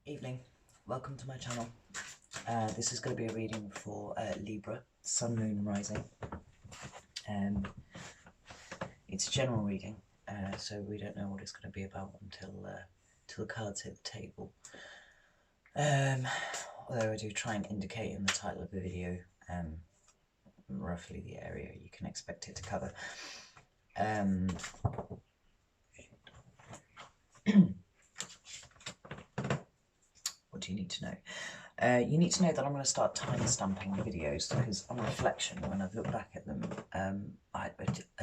Evening, welcome to my channel. This is going to be a reading for Libra, Sun, Moon, Rising. It's a general reading, so we don't know what it's going to be about until the cards hit the table. Although I do try and indicate in the title of the video roughly the area you can expect it to cover. What do you need to know? You need to know that I'm going to start time stamping the videos because on reflection, when I've looked back at them, I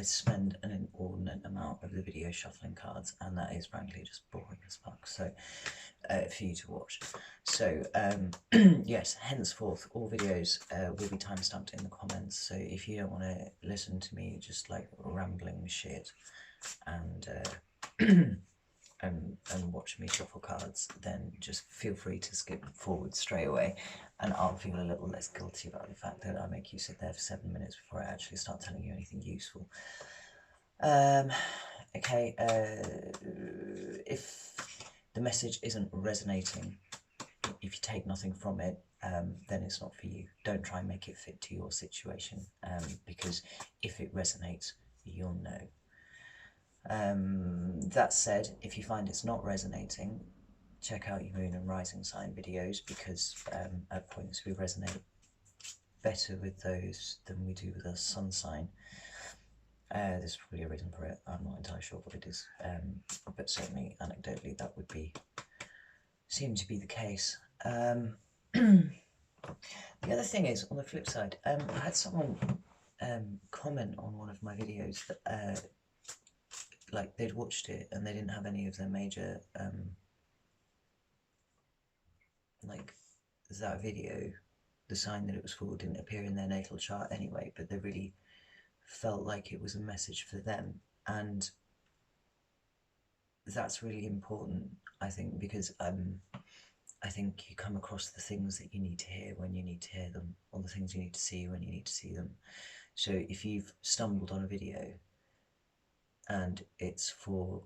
spend an inordinate amount of the video shuffling cards, and that is frankly just boring as fuck. So for you to watch. So yes, henceforth all videos will be time stamped in the comments. So if you don't want to listen to me just like rambling shit and and watch me shuffle cards, then just feel free to skip forward straight away, and I'll feel a little less guilty about the fact that I make you sit there for 7 minutes before I actually start telling you anything useful. Okay, if the message isn't resonating, if you take nothing from it, then it's not for you. Don't try and make it fit to your situation, because if it resonates, you'll know. That said, if you find it's not resonating, check out your moon and rising sign videos, because at points we resonate better with those than we do with our sun sign. There's probably a reason for it. I'm not entirely sure what it is, but certainly anecdotally that would seem to be the case. The other thing is, on the flip side, I had someone comment on one of my videos that like they'd watched it and they didn't have any of their major like that video, the sign that it was for didn't appear in their natal chart anyway, but they really felt like it was a message for them, and that's really important, I think, because I think you come across the things that you need to hear when you need to hear them, or the things you need to see when you need to see them. So if you've stumbled on a video and it's for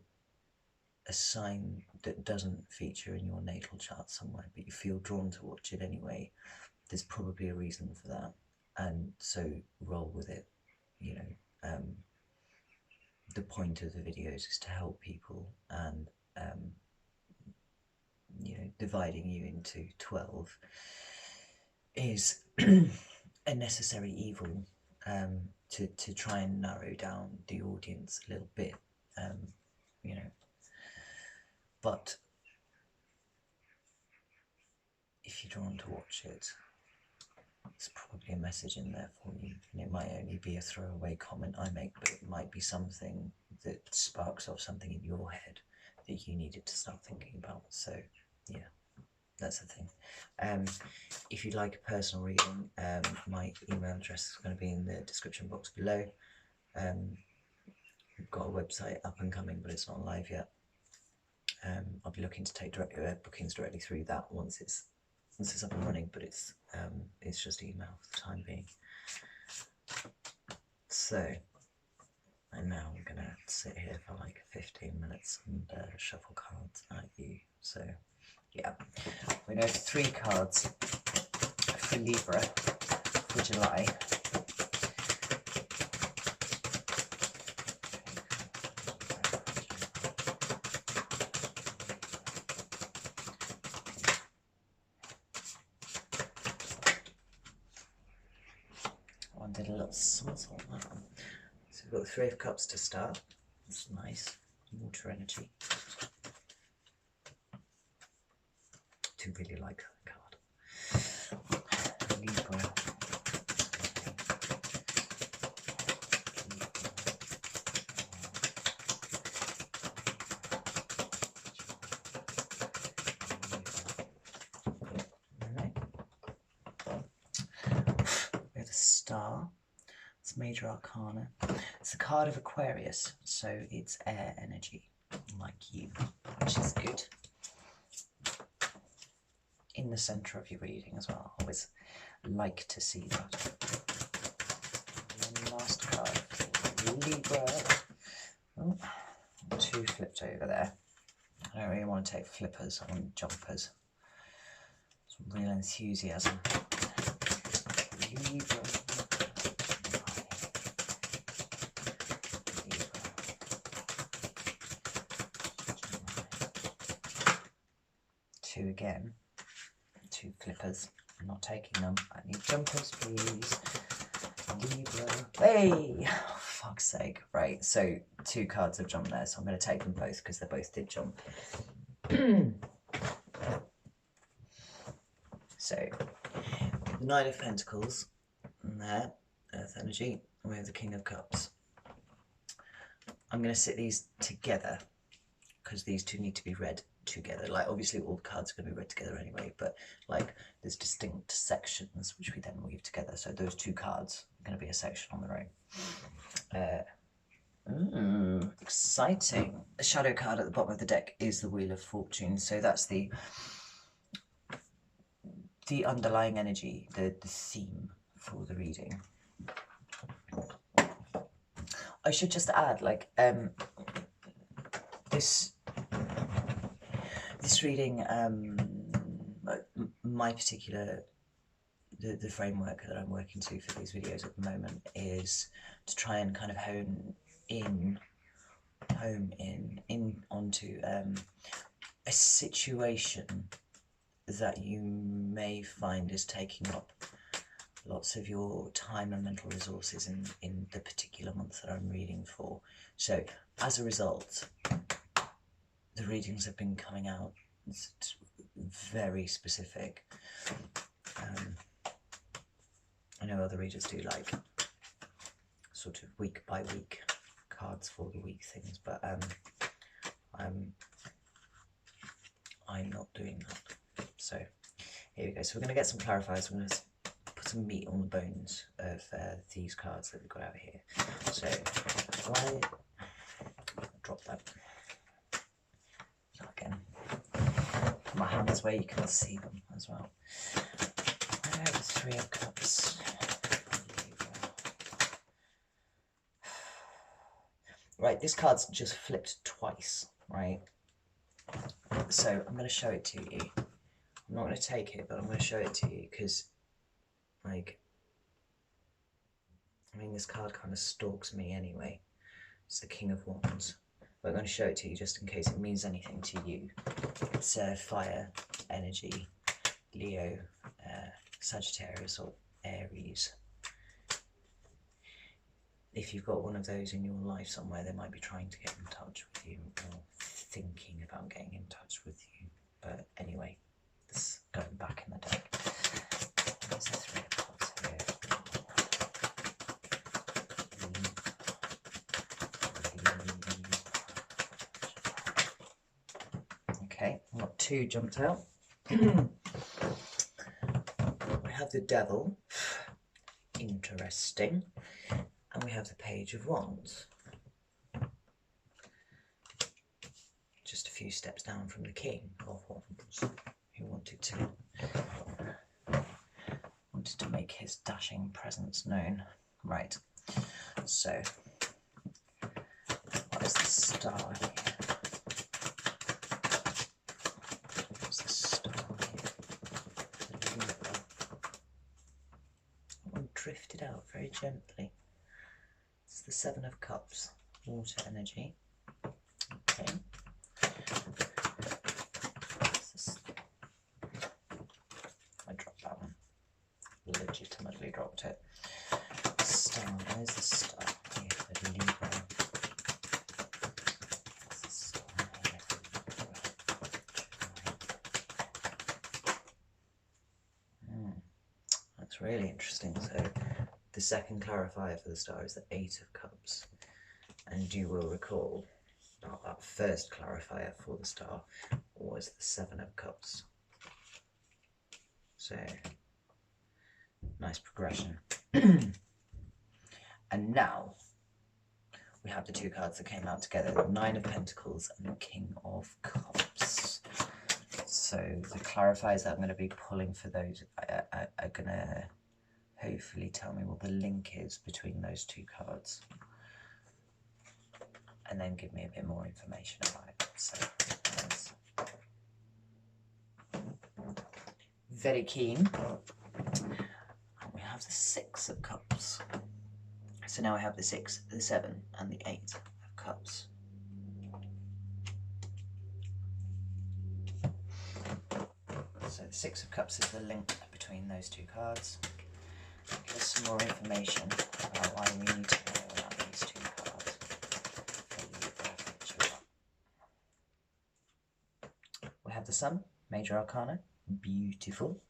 a sign that doesn't feature in your natal chart somewhere, but you feel drawn to watch it anyway, there's probably a reason for that, and so roll with it. You know, the point of the videos is to help people, and you know, dividing you into 12 is a necessary evil, to try and narrow down the audience a little bit, you know. But if you're drawn to watch it, there's probably a message in there for you, and it might only be a throwaway comment I make, but it might be something that sparks off something in your head that you needed to start thinking about. So yeah, that's the thing. If you'd like a personal reading, my email address is going to be in the description box below. We've got a website up and coming, but it's not live yet. I'll be looking to take bookings directly through that once it's up and running, but it's just email for the time being. So, and now I'm gonna sit here for like 15 minutes and shuffle cards at you. So yeah, we know 3 cards for Libra for July. I did a little somersault on that one. So we've got the 3 of Cups to start. That's nice. Water energy. Do really like that card. Libra. We have a star. It's major arcana. It's a card of Aquarius, so it's air energy, like you, which is good. In the centre of your reading as well. I always like to see that. And then the last card for Libra. Oh, 2 flipped over there. I don't really want to take flippers, I want jumpers. Some real enthusiasm. Libra. Two again. Two flippers. I'm not taking them. I need jumpers, please. Libra. Hey! Oh, fuck's sake. Right, so 2 cards have jumped there, so I'm going to take them both because they both did jump. So, the Nine of Pentacles, and there, Earth Energy, and we have the King of Cups. I'm going to sit these together because these two need to be read together. Like, obviously all the cards are going to be read together anyway, but like there's distinct sections which we then weave together. So those 2 cards are going to be a section on their own. Exciting. The shadow card at the bottom of the deck is the Wheel of Fortune. So that's the underlying energy, the theme for the reading. I should just add, like, this reading, my particular, the framework that I'm working to for these videos at the moment is to try and kind of home in onto a situation that you may find is taking up lots of your time and mental resources in the particular month that I'm reading for. So as a result, the readings have been coming out very specific. I know other readers do like sort of week by week cards for the week things, but I'm not doing that. So here we go. So we're going to get some clarifiers. We're going to put some meat on the bones of these cards that we've got out here. So why drop that? So again, put my hands where you can see them as well. The 3 of Cups. Right, this card's just flipped twice, right? So I'm going to show it to you. I'm not going to take it, but I'm going to show it to you because, like, I mean, this card kind of stalks me anyway. It's the King of Wands. But I'm going to show it to you just in case it means anything to you. It's fire, energy, Leo, Sagittarius or Aries. If you've got one of those in your life somewhere, they might be trying to get in touch with you or thinking about getting in touch with you. But anyway, this is going back in the deck. There's the 3 of Cups here. Okay, I've got 2 jumped out. We have the Devil. Interesting. And we have the Page of Wands. Just a few steps down from the King of Wands, who wanted to make his dashing presence known. Right, so what is the Star here? What's the Star here? One drifted out very gently. It's the 7 of Cups, water energy. Okay. I dropped that one. Legitimately dropped it. Star, where's the Star? Here, the Libra. Where's the Star here? That's really interesting. So the second clarifier for the Star is the 8 of Cups. And you will recall that first clarifier for the Star was the 7 of Cups. So, nice progression. And now, we have the 2 cards that came out together, the 9 of Pentacles and the King of Cups. So, the clarifiers that I'm going to be pulling for those are going to hopefully tell me what the link is between those 2 cards. And then give me a bit more information about it. So, very keen. And we have the 6 of cups. So now I have the 6, the 7 and the 8 of cups. So the 6 of cups is the link between those two cards. Here's some more information about why we need to know about these two cards. We have the Sun, Major Arcana, beautiful.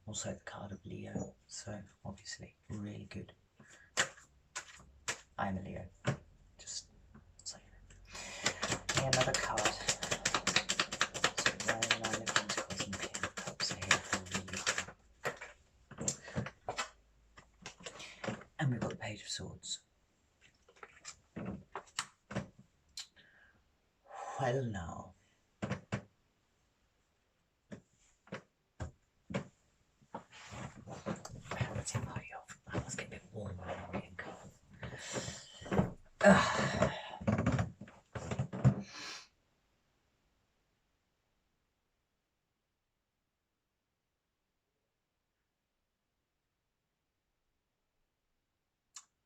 Also the card of Leo, so obviously really good. I'm a Leo, just so you know. And another card. So Nine of Pentacles and King of Cups are here for Leo. And we've got the Page of Swords. Well now. Let's get my off. Let's get a bit warmer around getting cold.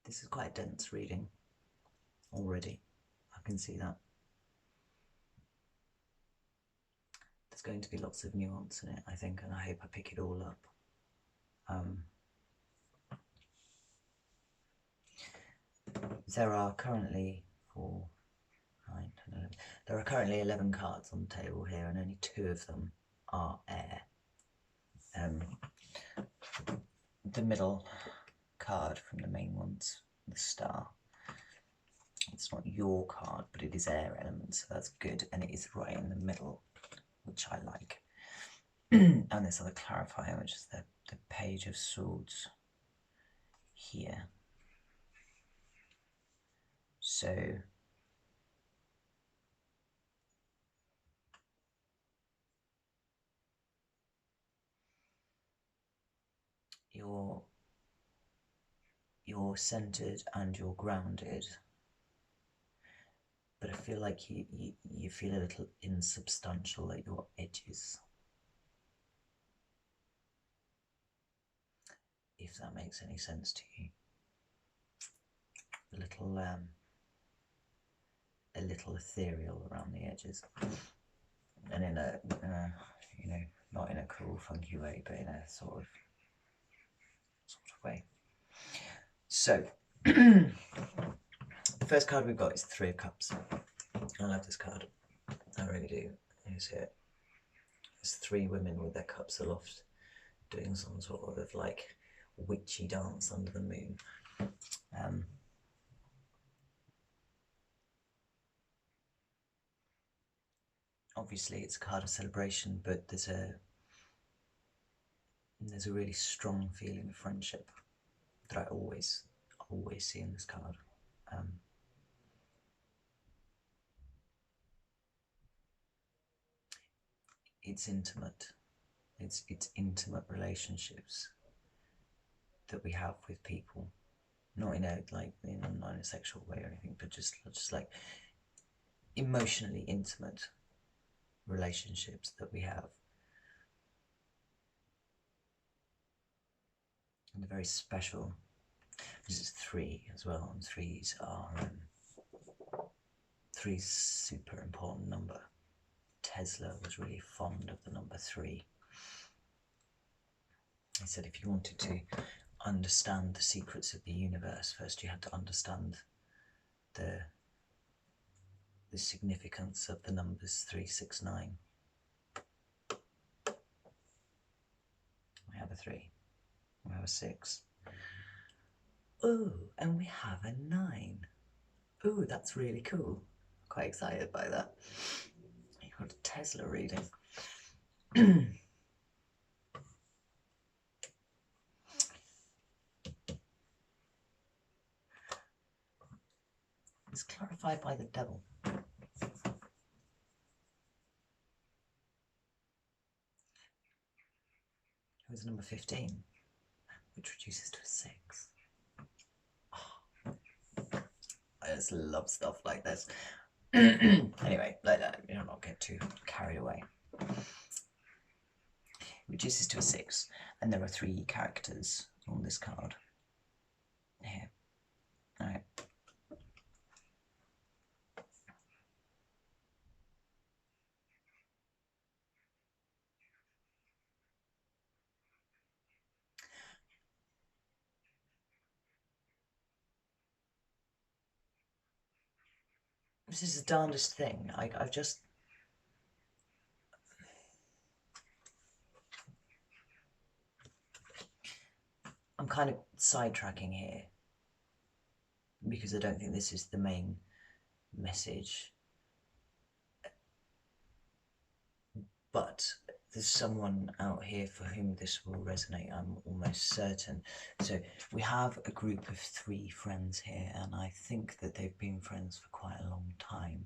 This is quite a dense reading already. I can see that. There's going to be lots of nuance in it, I think, and I hope I pick it all up. There are currently 4, 9, 10, 11. There are currently 11 cards on the table here, and only 2 of them are air. The middle card from the main ones, the star. It's not your card, but it is air element, so that's good, and it is right in the middle, which I like. And this other clarifier, which is the Page of Swords here. So you're centered and you're grounded, but I feel like you feel a little insubstantial at your edges, if that makes any sense to you. A little ethereal around the edges, and in a you know, not in a cool funky way, but in a sort of way. So the first card we've got is the 3 of Cups. I love this card, I really do. Here's it. There's 3 women with their cups aloft doing some sort of like witchy dance under the moon. Obviously it's a card of celebration, but there's a really strong feeling of friendship that I always see in this card. It's intimate. It's intimate relationships that we have with people, not in a not in a sexual way or anything, but just like emotionally intimate relationships that we have. And they're very special. This is 3 as well, and 3s are 3's super important number. Tesla was really fond of the number 3. He said if you wanted to understand the secrets of the universe, first you had to understand the significance of the numbers 3, 6, 9. We have a 3. We have a 6. Oh, and we have a 9. Oh, that's really cool. Quite excited by that. You've got a Tesla reading. It's clarified by the devil. Who is number 15, which reduces to a 6. Oh, I just love stuff like this. Anyway, let me not get too carried away. reduces to a 6, and there are 3 characters on this card. Here. Alright. This is the darndest thing. I've just... I'm kind of sidetracking here, because I don't think this is the main message. But there's someone out here for whom this will resonate, I'm almost certain. So we have a group of 3 friends here, and I think that they've been friends for quite a long time.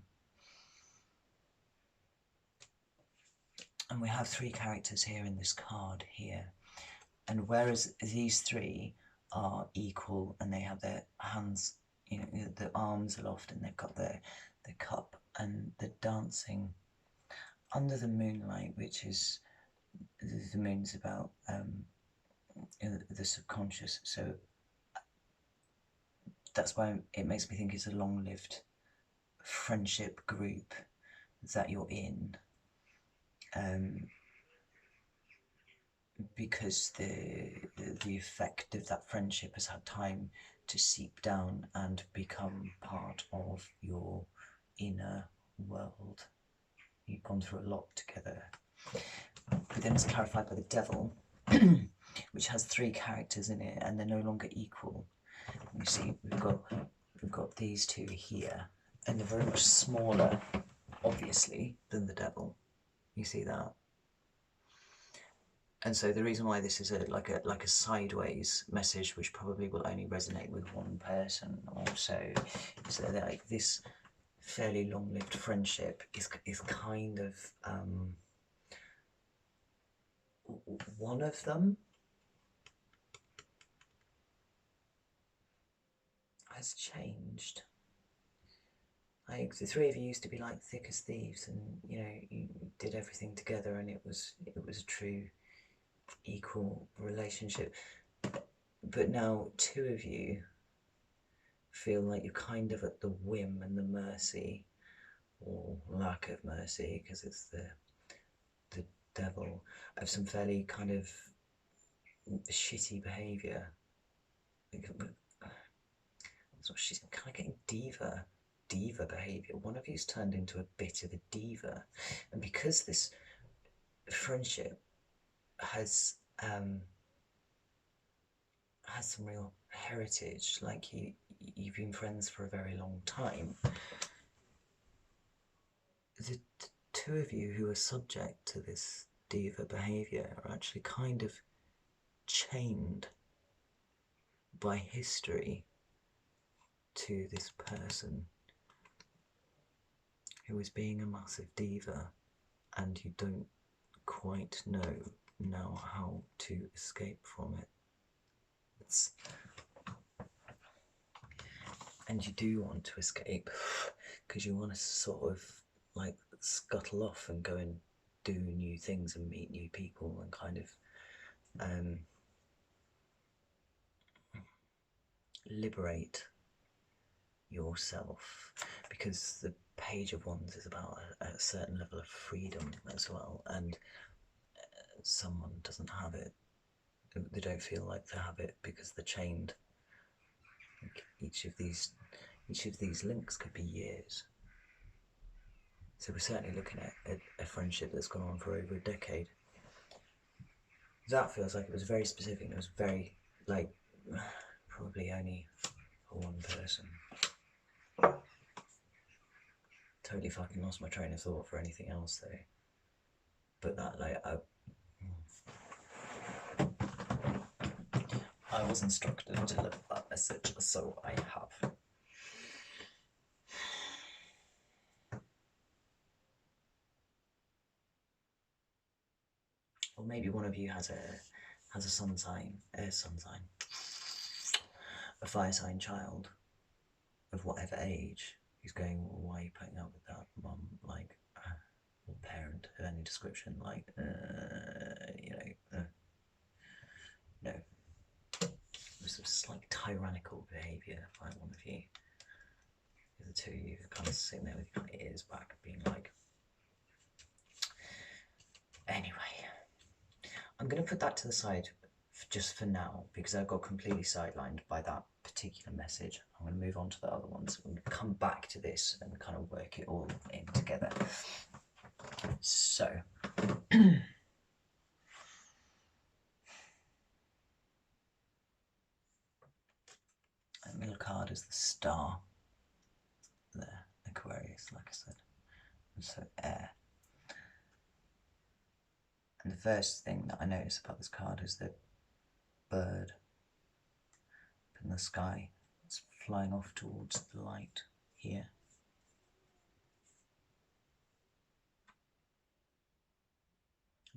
And we have 3 characters here in this card here. And whereas these 3 are equal and they have their hands, you know, the arms aloft, and they've got their cup, and they're dancing under the moonlight, which is, the moon's about the subconscious, so that's why it makes me think it's a long-lived friendship group that you're in, because the effect of that friendship has had time to seep down and become part of your inner world. You've gone through a lot together. But then it's clarified by the devil, which has 3 characters in it, and they're no longer equal. You see, we've got these 2 here, and they're very much smaller, obviously, than the devil. You see that? And so the reason why this is like a sideways message, which probably will only resonate with one person also, is that like this fairly long-lived friendship is kind of one of them has changed. Like the 3 of you used to be like thick as thieves, and you know, you did everything together, and it was a true equal relationship. But now 2 of you feel like you're kind of at the whim and the mercy, or lack of mercy, because it's the devil, of some fairly kind of shitty behaviour. It's not shitty, kind of getting diva behaviour. One of you's turned into a bit of a diva, and because this friendship has some real heritage, like you've been friends for a very long time, the 2 of you who are subject to this diva behaviour are actually kind of chained by history to this person who is being a massive diva, and you don't quite know now how to escape from it. And you do want to escape, because you want to sort of like scuttle off and go and do new things and meet new people and kind of liberate yourself, because the Page of Wands is about a certain level of freedom as well, and someone doesn't have it. They don't feel like they have it because they're chained. Like each of these links could be years. So we're certainly looking at a friendship that's gone on for over a decade. That feels like it was very specific. It was very, like, probably only for one person. Totally fucking lost my train of thought for anything else though. But that, like, I was instructed to deliver that message, so I have. Or maybe one of you has a sun sign, a fire sign child of whatever age who's going, well, why are you putting up with that, mum? Like, or parent of any description, like, you know, no, it was a slight tyrannical behaviour by one of you. The two of you kind of sitting there with your ears back, being like, anyway, I'm going to put that to the side just for now because I got completely sidelined by that particular message. I'm going to move on to the other ones. We'll come back to this and kind of work it all in together. So, the middle card is the star. There, Aquarius, like I said. And so air. And the first thing that I notice about this card is the bird up in the sky. It's flying off towards the light here.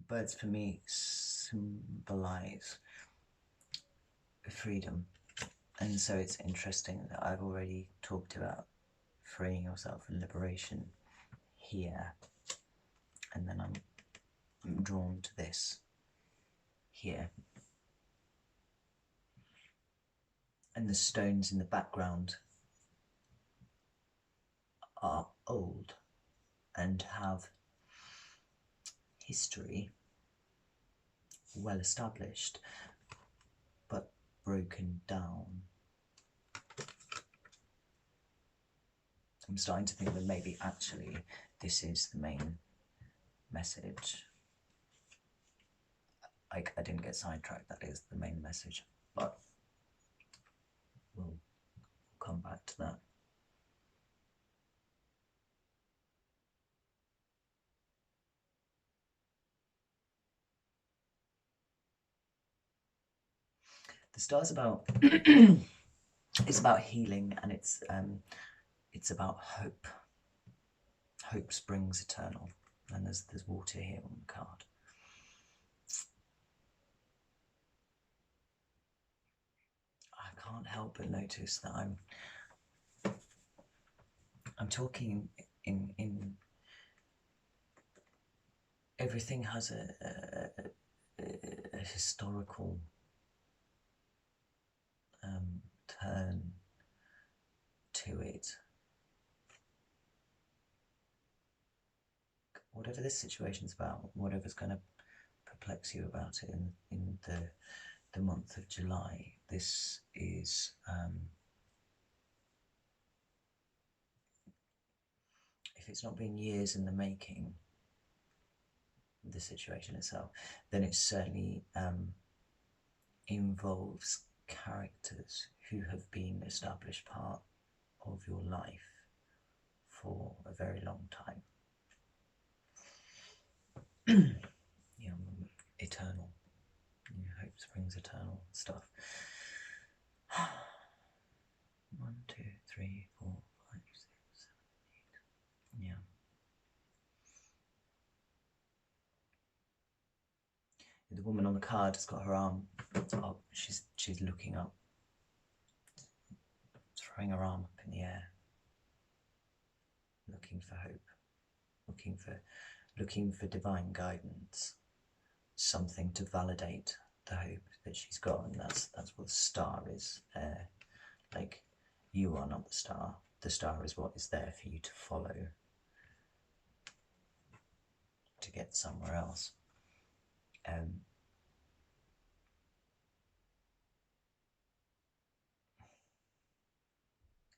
Birds for me symbolise freedom, and so it's interesting that I've already talked about freeing yourself and liberation here, and then I'm drawn to this here. And the stones in the background are old and have history, well established, but broken down. I'm starting to think that maybe actually this is the main message. I didn't get sidetracked, that is the main message, but we'll come back to that. The star's about it's about healing, and it's about hope. Hope springs eternal, and there's water here on the card. I can't help but notice that I'm talking in everything has a historical turn to it. Whatever this situation's about, whatever's going to perplex you about it in the month of July, this is if it's not been years in the making, the situation itself, then it certainly involves characters who have been established part of your life for a very long time. You know, eternal. You know, hope springs eternal stuff. 1, 2, 3, 4, 5, 6, 7, 8. Yeah. The woman on the card has got her arm up. She's looking up, throwing her arm up in the air, looking for hope, looking for divine guidance, something to validate the hope that she's got, and that's what the star is. Like, you are not the star. The star is what is there for you to follow to get somewhere else.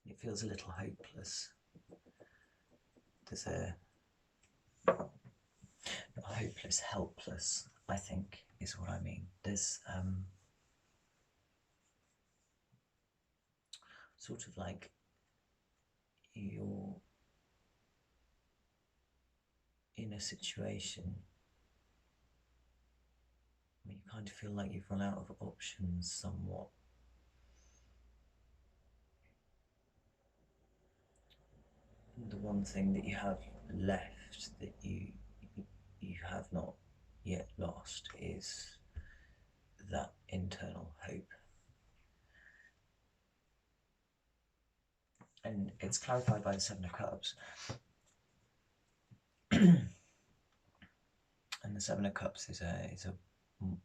It feels a little hopeless. There's not hopeless, helpless, I think is what I mean. There's sort of like you're in a situation where you kind of feel like you've run out of options somewhat. The one thing that you have left that you have not yet lost is that internal hope. And it's clarified by the Seven of Cups. And the Seven of Cups is a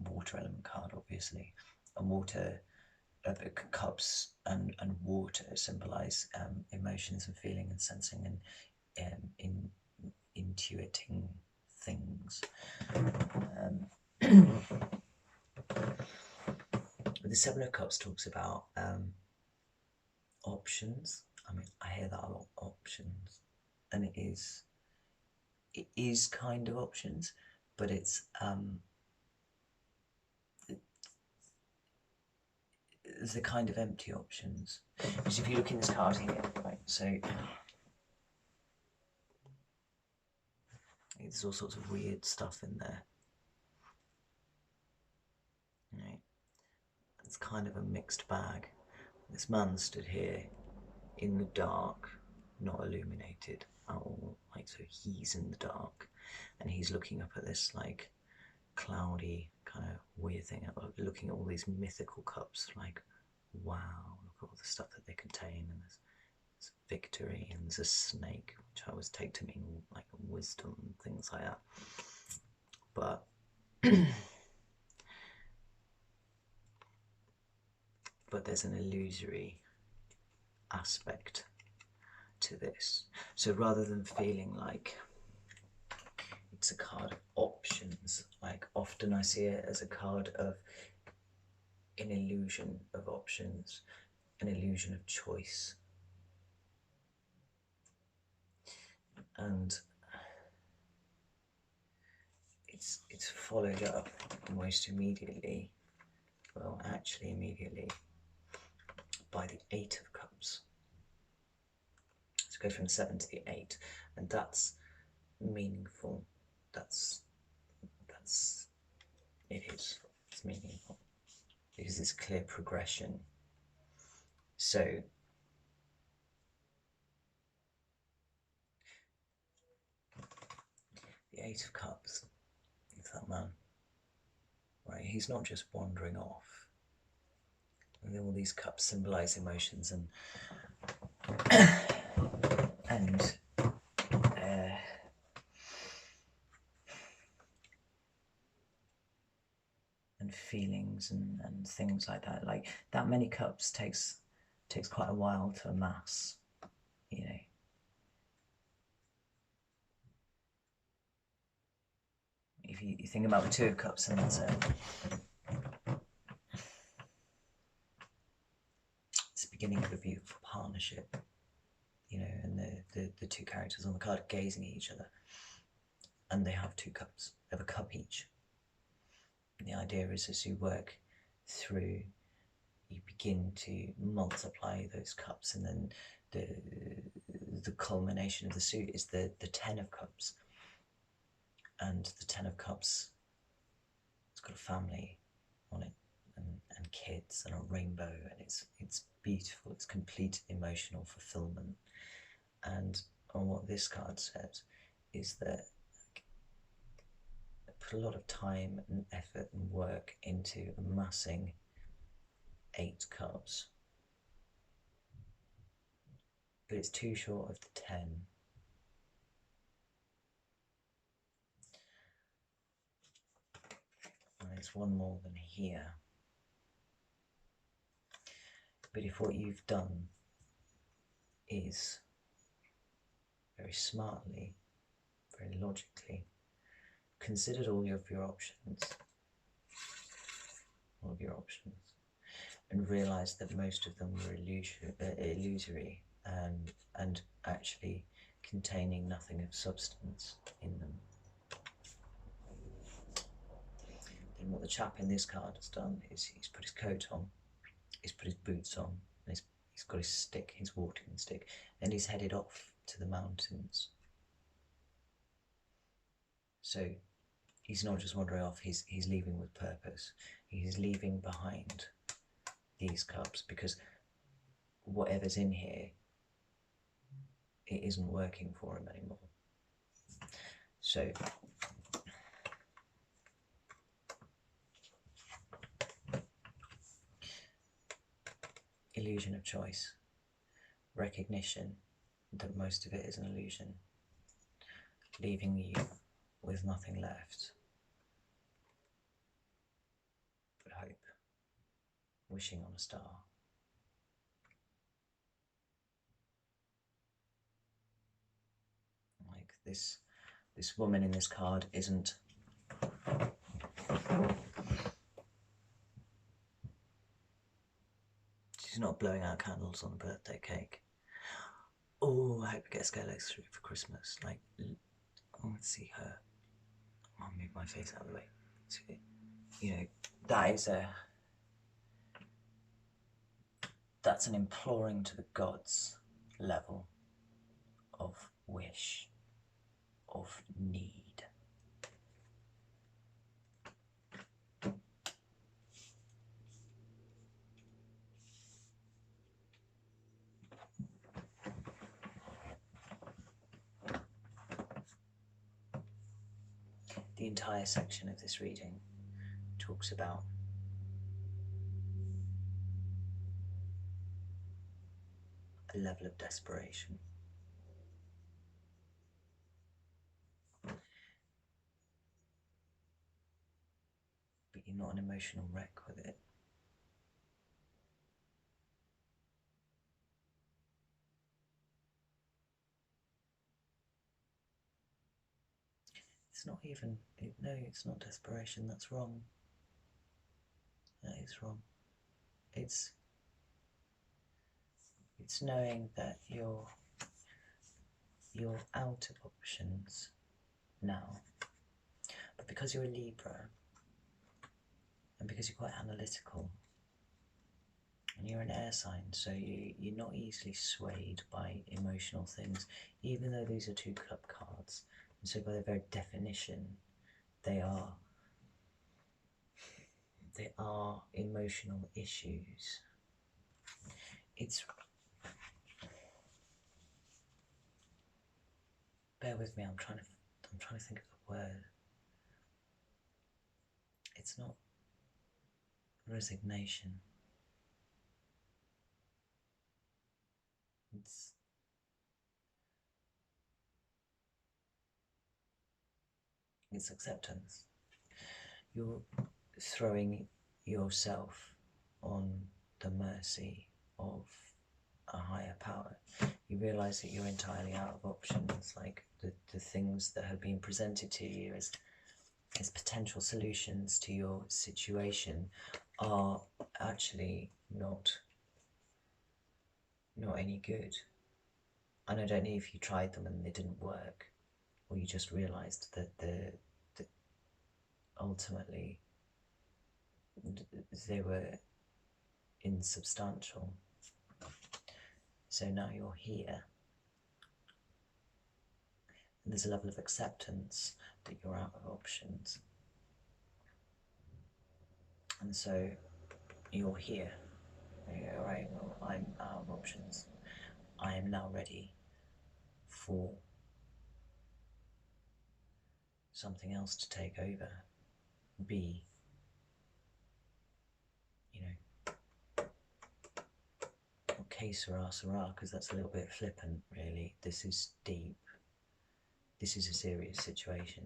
water element card, obviously, and water. Cups and water symbolize emotions and feeling and sensing and intuiting things. The Seven of Cups talks about options. I mean, I hear that a lot, options, and it is kind of options, but it's the kind of empty options. Because if you look in this card here, right, so there's all sorts of weird stuff in there. Right. It's kind of a mixed bag. This man stood here in the dark, not illuminated at all, like, so he's in the dark, and he's looking up at this like cloudy kind of weird thing, looking at all these mythical cups, like, wow, look at all the stuff that they contain, and there's victory, and there's a snake, which I always take to mean like wisdom and things like that. But but there's an illusory aspect to this. So rather than feeling like it's a card of options, like often I see it as a card of an illusion of options, an illusion of choice. And it's followed up almost immediately, well, actually immediately, by the Eight of Cups. So go from 7 to the 8, and that's meaningful. It's meaningful because it's clear progression. So the Eight of Cups is that man, right? He's not just wandering off. And all these cups symbolize emotions and feelings and things like that. Like that many cups takes quite a while to amass, you know. If you think about the Two of Cups, and it's the beginning of a beautiful partnership, you know, and the two characters on the card gazing at each other, and they have two cups. They have a cup each. And the idea is, as you work through, you begin to multiply those cups, and then the culmination of the suit is the Ten of Cups. And the Ten of Cups, it's got a family on it, and kids, and a rainbow, and it's beautiful. It's complete emotional fulfillment. And what this card says is that I put a lot of time and effort and work into amassing 8 cups, but it's too short of the 10. And it's one more than here. But if what you've done is very smartly, very logically, considered all of your options, and realised that most of them were illusory and actually containing nothing of substance in them. Then what the chap in this card has done is he's put his coat on, he's put his boots on, and he's got his stick, his watering stick, and he's headed off to the mountains. So he's not just wandering off, he's leaving with purpose. He's leaving behind these cups because whatever's in here, it isn't working for him anymore. So illusion of choice, recognition that most of it is an illusion, leaving you with nothing left. wishing on a star. Like this woman in this card isn't she's not blowing out candles on a birthday cake. Oh, I hope it gets Scarlett's through for Christmas. Like, oh, let's see her. I'll move my face out of the way. So, you know, that's an imploring to the gods level of wish, of need. The entire section of this reading talks about a level of desperation. But you're not an emotional wreck with it. It's not even, no, it's not desperation, that's wrong. That is wrong. It's knowing that you're out of options now. But because you're a Libra, and because you're quite analytical, and you're an air sign, so you're not easily swayed by emotional things, even though these are 2 club cards. And so by their very definition, they are emotional issues. Bear with me, I'm trying to think of the word. It's not resignation. It's acceptance. You're throwing yourself on the mercy of a higher power. You realise that you're entirely out of options. Like the things that have been presented to you as potential solutions to your situation are actually not any good. And I don't know if you tried them and they didn't work, or you just realised that ultimately they were insubstantial. So now you're here, and there's a level of acceptance that you're out of options. And so you're here. You go, right, well, I'm out of options. I am now ready for something else to take over. Be, you know, okay, Sarah, because that's a little bit flippant, really. This is deep. This is a serious situation.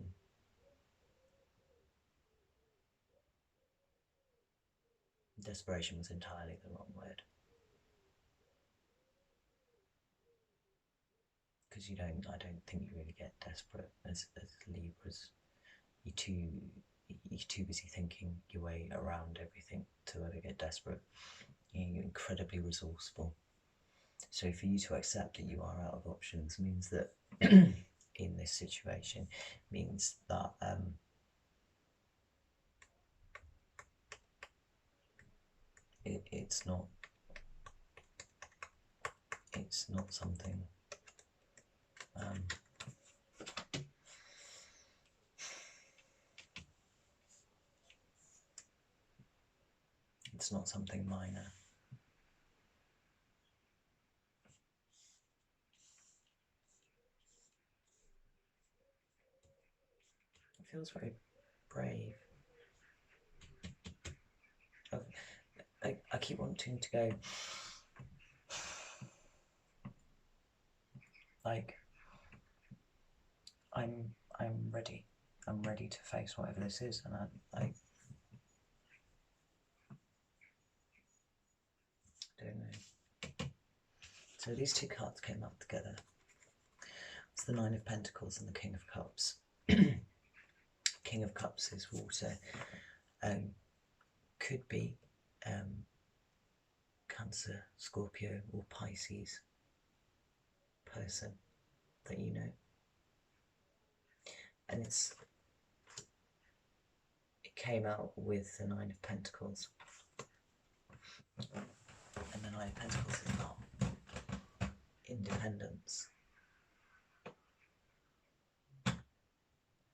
Desperation was entirely the wrong word. Because I don't think you really get desperate as Libras. You're too busy thinking your way around everything to ever get desperate. You're incredibly resourceful. So for you to accept that you are out of options means that in this situation means that it's not something it's not something minor. It feels very brave. I keep wanting to go, like, I'm ready. I'm ready to face whatever this is, and So these two cards came up together. It's the Nine of Pentacles and the King of Cups. King of Cups is water. Could be Cancer, Scorpio or Pisces person that you know. And it came out with the Nine of Pentacles. And the Nine of Pentacles is about independence.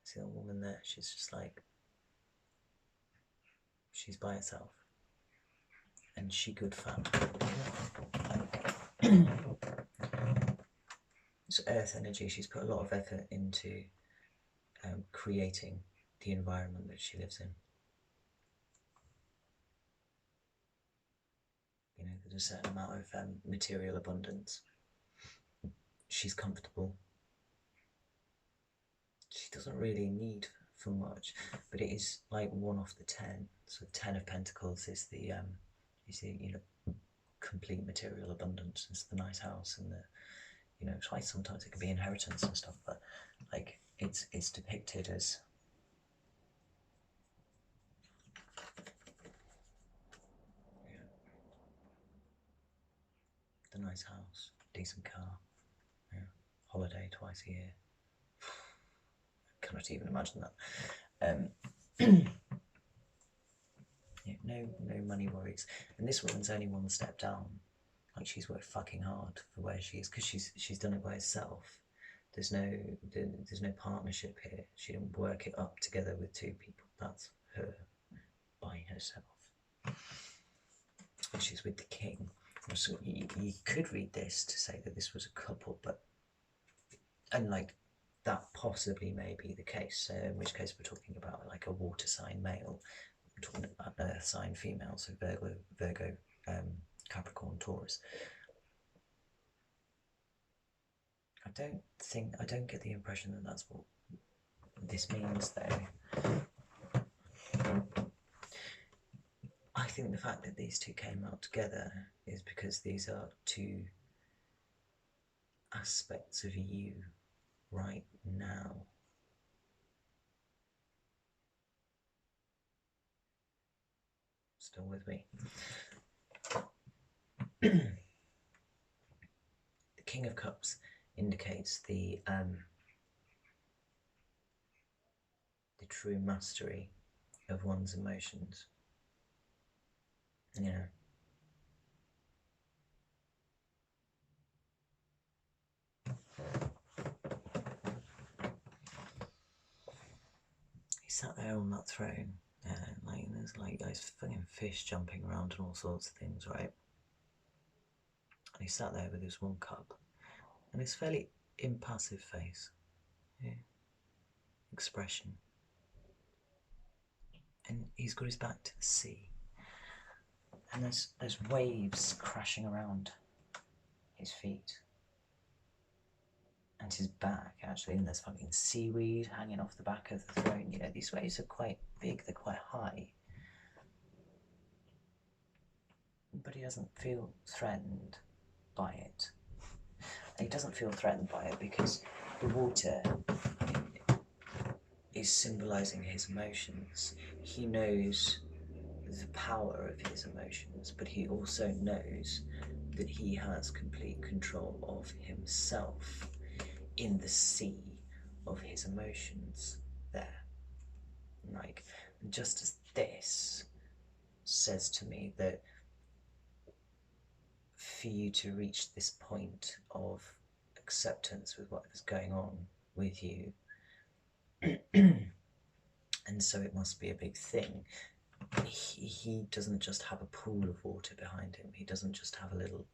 See that woman there, she's just like, she's by herself. And she good fun. It's earth energy. She's put a lot of effort into creating the environment that she lives in. You know, there's a certain amount of material abundance. She's comfortable. She doesn't really need for much, but it is like 1 off the 10. So 10 of Pentacles is the you know, complete material abundance. It's the nice house and the, you know, it's why sometimes it can be inheritance and stuff, but like it's depicted as the nice house, decent car, yeah, holiday twice a year. I cannot even imagine that. Yeah, no money worries. And this woman's only 1 step down. Like, she's worked fucking hard for where she is, because she's done it by herself. There's no partnership here. She didn't work it up together with 2 people. That's her by herself. And she's with the king. So you could read this to say that this was a couple, but, and like, that possibly may be the case, in which case we're talking about like a water sign male, we're talking about an earth sign female, so Virgo, Capricorn, Taurus. I don't get the impression that that's what this means, though. I think the fact that these two came out together is because these are 2 aspects of you right now. Still with me? The King of Cups indicates the true mastery of one's emotions. You know, he sat there on that throne, like there's like those fucking fish jumping around and all sorts of things, right? And he sat there with his 1 cup and his fairly impassive face, yeah, expression, and he's got his back to the sea, and there's waves crashing around his feet and his back, actually, and there's fucking seaweed hanging off the back of the throne. You know, these waves are quite big, they're quite high, but he doesn't feel threatened by it. And he doesn't feel threatened by it because the water is symbolising his emotions. He knows the power of his emotions, but he also knows that he has complete control of himself in the sea of his emotions there. Like, just as this says to me that for you to reach this point of acceptance with whatever's going on with you, and so it must be a big thing. He doesn't just have a pool of water behind him. He doesn't just have a little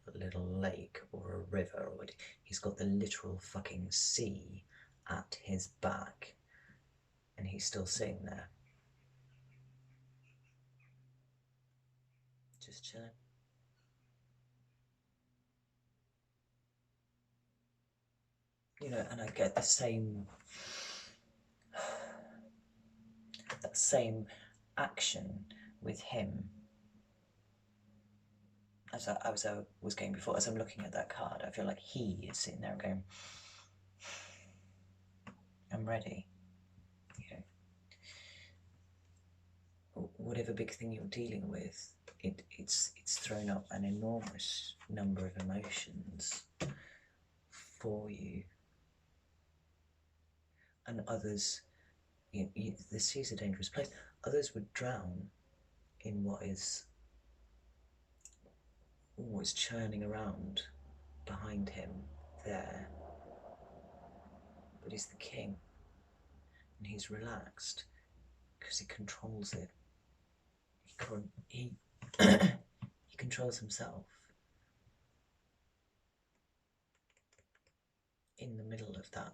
lake or a river, or he's got the literal fucking sea at his back, and he's still sitting there, just chilling. You know, and I get that same action with him as I was going before, as I'm looking at that card, I feel like he is sitting there going, I'm ready. You know, whatever big thing you're dealing with, it's thrown up an enormous number of emotions for you. And others, the sea is a dangerous place. Others would drown in what is always churning around behind him there. But he's the king, and he's relaxed because he controls it. He he controls himself in the middle of that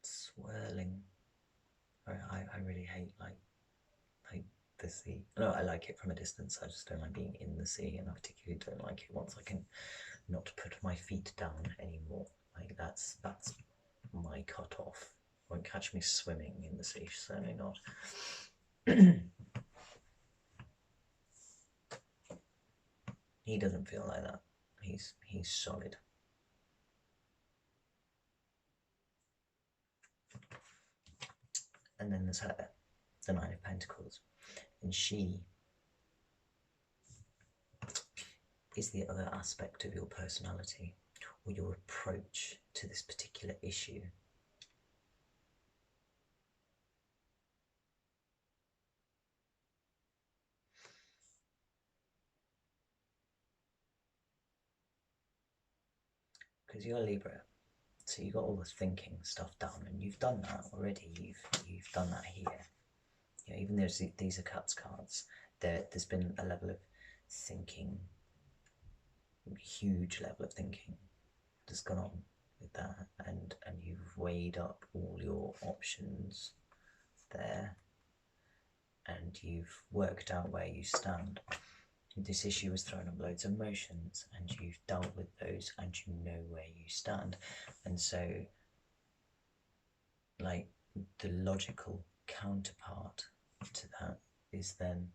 swirling. I really hate like the sea. No, I like it from a distance. I just don't like being in the sea, and I particularly don't like it once I can not put my feet down anymore. Like that's my cut off. Won't catch me swimming in the sea, certainly not. He doesn't feel like that. He's solid. And then there's her, the Nine of Pentacles, and she is the other aspect of your personality or your approach to this particular issue. Because you're a Libra, so you've got all the thinking stuff down, and you've done that already. You've done that here. You know, even though these are cuts cards, there's been a level of thinking, huge level of thinking that's gone on with that, and you've weighed up all your options there, and you've worked out where you stand. This issue has thrown up loads of emotions, and you've dealt with those, and you know where you stand. And so, like, the logical counterpart to that is then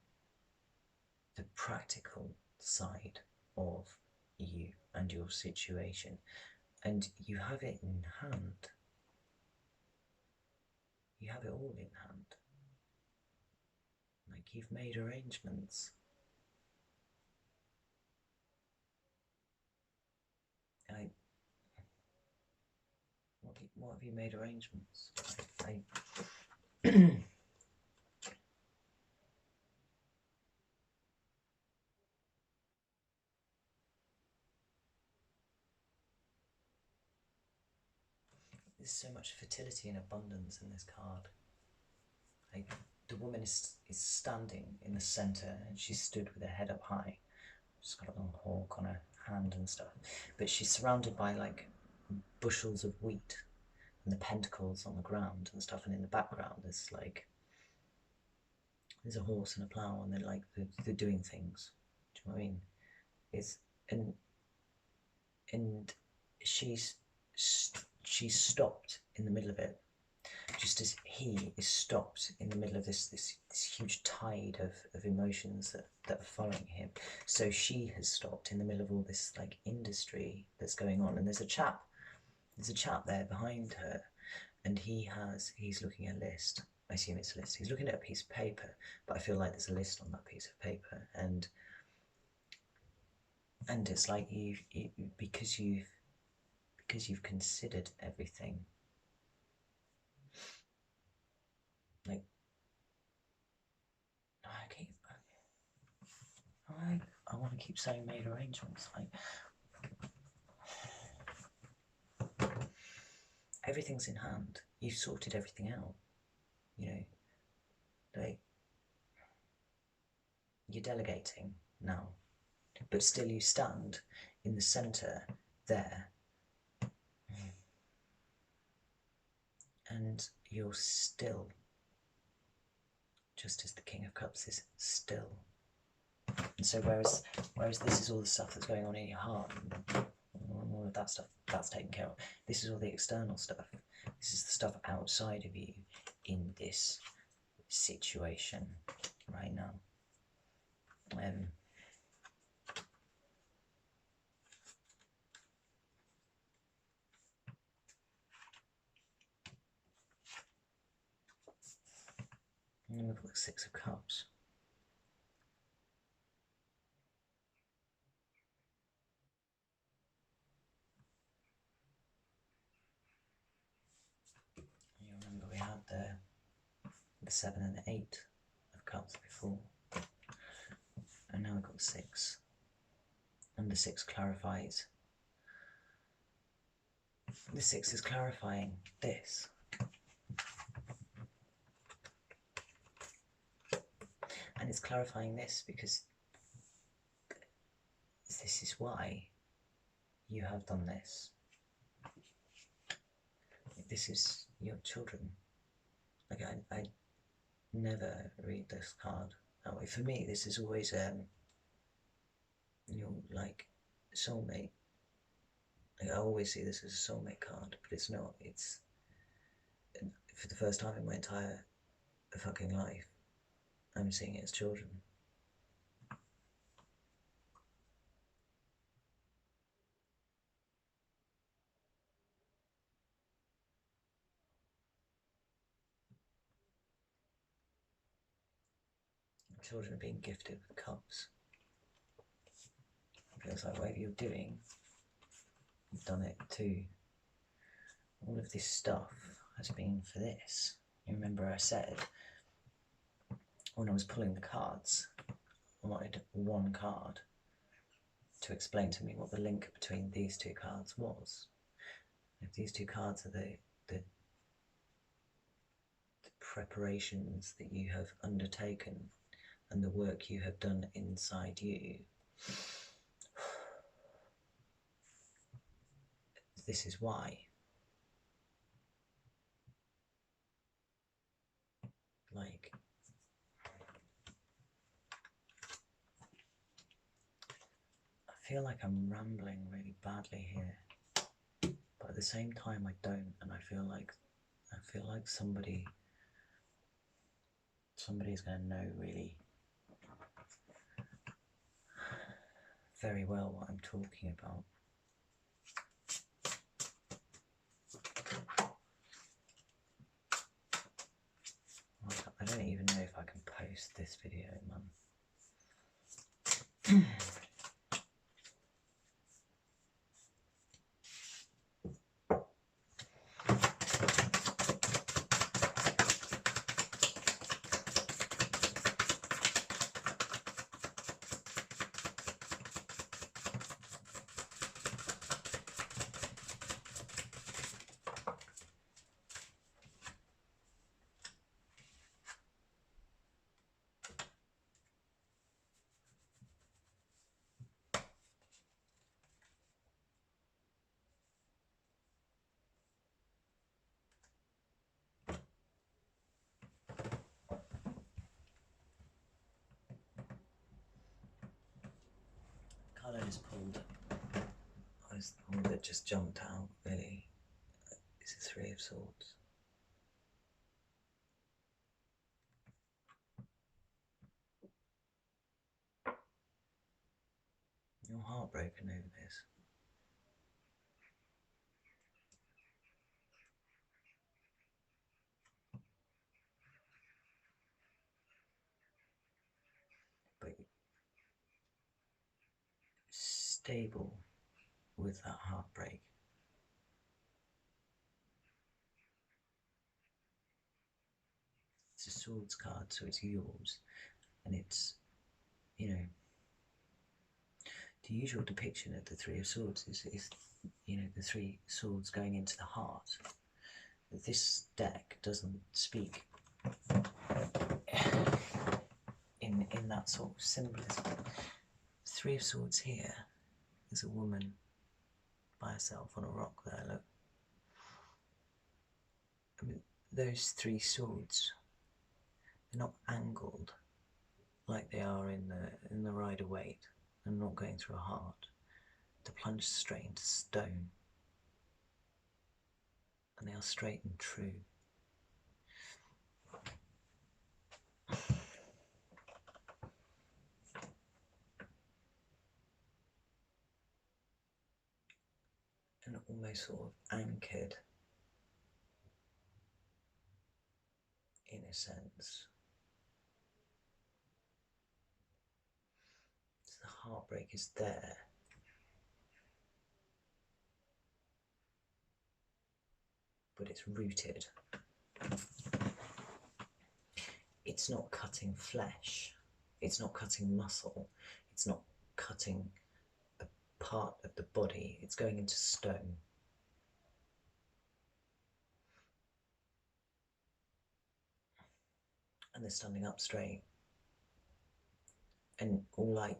the practical side of you and your situation. And you have it in hand. You have it all in hand. Like, you've made arrangements. What have you made arrangements? There's so much fertility and abundance in this card. Like, the woman is standing in the centre, and she's stood with her head up high. She's got a little hawk on her hand and stuff. But she's surrounded by like bushels of wheat and the pentacles on the ground and stuff. And in the background, there's a horse and a plough, and they're doing things. Do you know what I mean? And she's stopped in the middle of it, just as he is stopped in the middle of this huge tide of emotions that are following him. So she has stopped in the middle of all this like industry that's going on, and there's a chap there behind her, and he's looking at a list. I assume it's a list. He's looking at a piece of paper, but I feel like there's a list on that piece of paper, and it's like because you've considered everything. Like, I want to keep saying made arrangements. Like, everything's in hand. You've sorted everything out. You know, like, you're delegating now, but still you stand in the centre there, and you're still, just as the King of Cups is still. And so whereas this is all the stuff that's going on in your heart, all of that stuff, that's taken care of. This is all the external stuff. This is the stuff outside of you in this situation right now. and we've got the Six of Cups. You remember we had the 7 and the 8 of Cups before, and now we've got the 6, and the 6 clarifies. The 6 is clarifying this. And it's clarifying this because this is why you have done this. This is your children. Like I never read this card that way. For me, this is always your like soulmate. Like, I always see this as a soulmate card, but it's not. It's for the first time in my entire fucking life, I'm seeing it as children. Children are being gifted with cups. It feels like whatever you're doing, you've done it too. All of this stuff has been for this. You remember I said when I was pulling the cards, I wanted one card to explain to me what the link between these two cards was. If these two cards are the preparations that you have undertaken and the work you have done inside you, this is why. Like, I feel like I'm rambling really badly here, but at the same time I don't, and I feel like somebody's going to know really very well what I'm talking about. I don't even know if I can post this video, man. Card I just pulled was the one that just jumped out, really. It's the Three of Swords. You're heartbroken over this. But stable with that heartbreak. It's a swords card, so it's yours, and it's, you know, the usual depiction of the Three of Swords is you know, the three swords going into the heart. But this deck doesn't speak in that sort of symbolism. Three of Swords here is a woman by herself on a rock there, look. I mean, those three swords, they're not angled like they are in the Rider-Waite, and not going through a heart. They're plunged straight into stone, and they are straight and true. almost sort of anchored in a sense. So the heartbreak is there, but it's rooted. It's not cutting flesh, it's not cutting muscle, it's not cutting a part of the body, it's going into stone. And they're standing up straight. And all like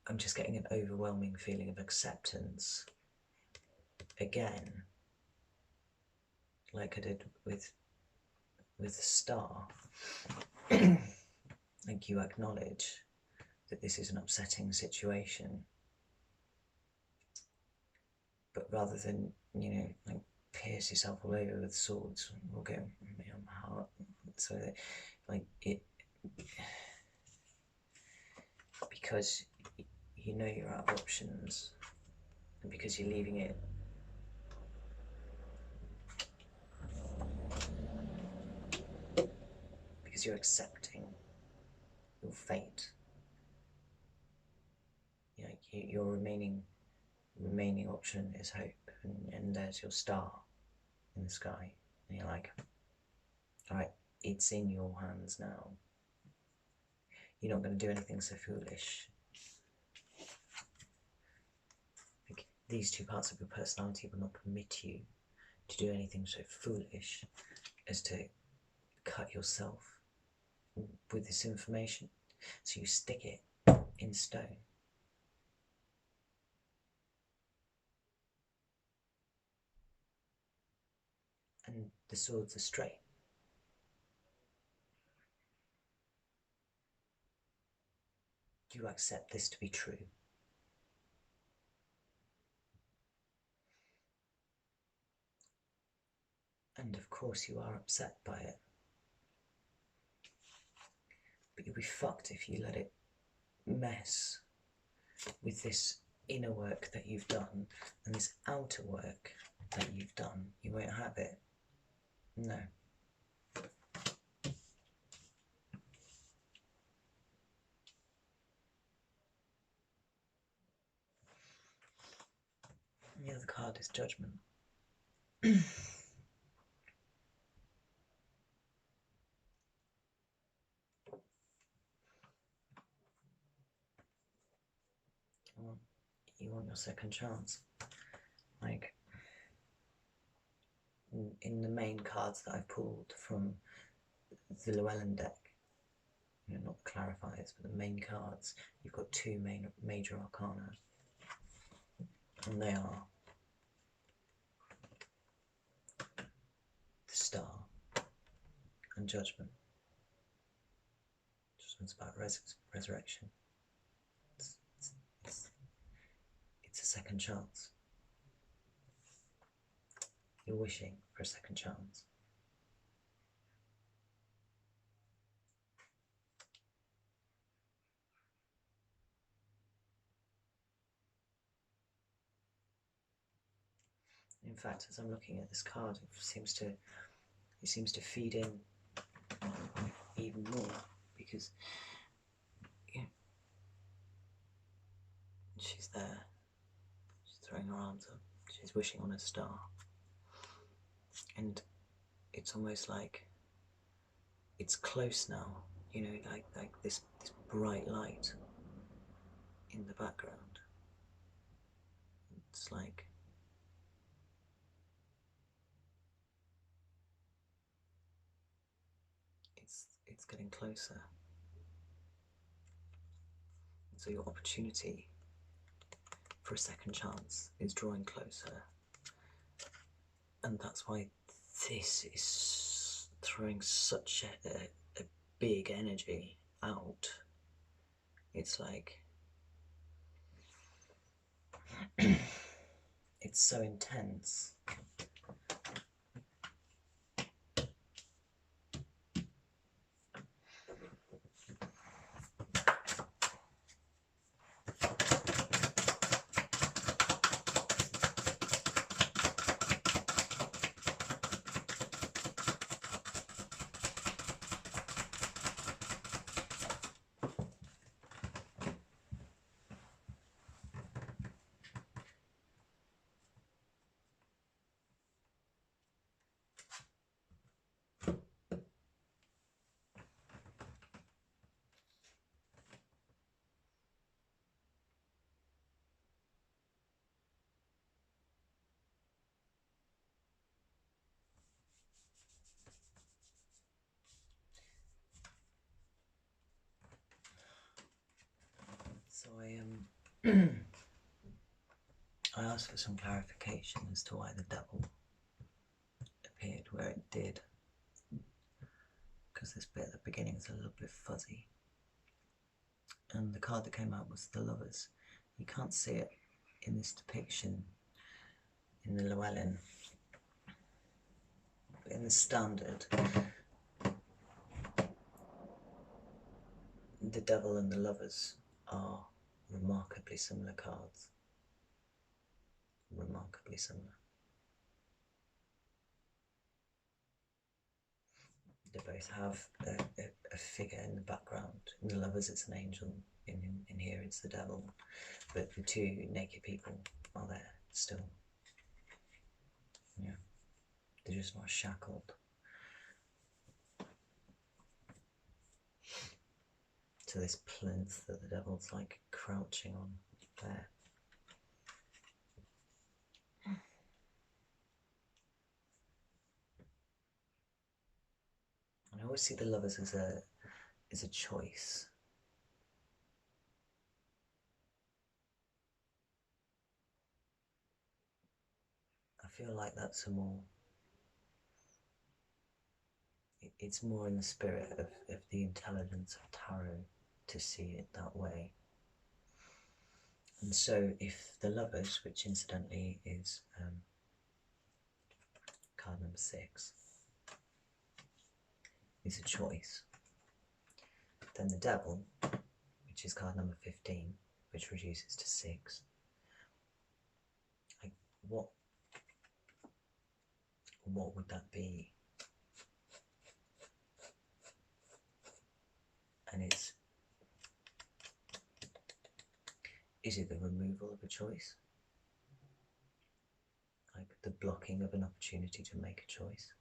I'm just getting an overwhelming feeling of acceptance again, like I did with the star. Like, you acknowledge that this is an upsetting situation, but rather than, you know, like pierce yourself all over with swords or go on my heart, so that, like, it, because you know you're out of options, and because you're leaving it because you're accepting your fate. You know, your remaining option is hope, and there's your star in the sky, and you're like, all right, it's in your hands now. You're not going to do anything so foolish. Like, these two parts of your personality will not permit you to do anything so foolish as to cut yourself with this information. So you stick it in stone. And the swords are straight. You accept this to be true. And of course you are upset by it. But you'll be fucked if you let it mess with this inner work that you've done and this outer work that you've done. You won't have it. No. And the other card is Judgment. You want your second chance. Like, in the main cards that I've pulled from the Llewellyn deck, you know, not the clarifiers, but the main cards, you've got two major arcana. And they are the Star and Judgment. Judgment's about resurrection. It's a second chance. You're wishing for a second chance. In fact, as I'm looking at this card, it seems to feed in even more, because, yeah, she's there. She's throwing her arms up. She's wishing on a star. And it's almost like it's close now, you know, like this bright light in the background. It's like it's getting closer. And so your opportunity for a second chance is drawing closer. And that's why this is throwing such a big energy out. It's like it's so intense. I asked for some clarification as to why the devil appeared where it did, because this bit at the beginning is a little bit fuzzy. And the card that came out was the Lovers. You can't see it in this depiction in the Llewellyn, but in the standard, the Devil and the Lovers are remarkably similar cards. Remarkably similar. They both have a figure in the background. In the Lovers it's an angel, in here it's the devil, but the two naked people are there still. Yeah, they're just not shackled. To this plinth that the devil's like crouching on there. And I always see the Lovers as a choice. I feel like that's a more, it's more in the spirit of the intelligence of tarot to see it that way. And so if the Lovers, which incidentally is card number 6, is a choice, then the Devil, which is card number 15, which reduces to 6, like what would that be? And is it the removal of a choice? Like the blocking of an opportunity to make a choice?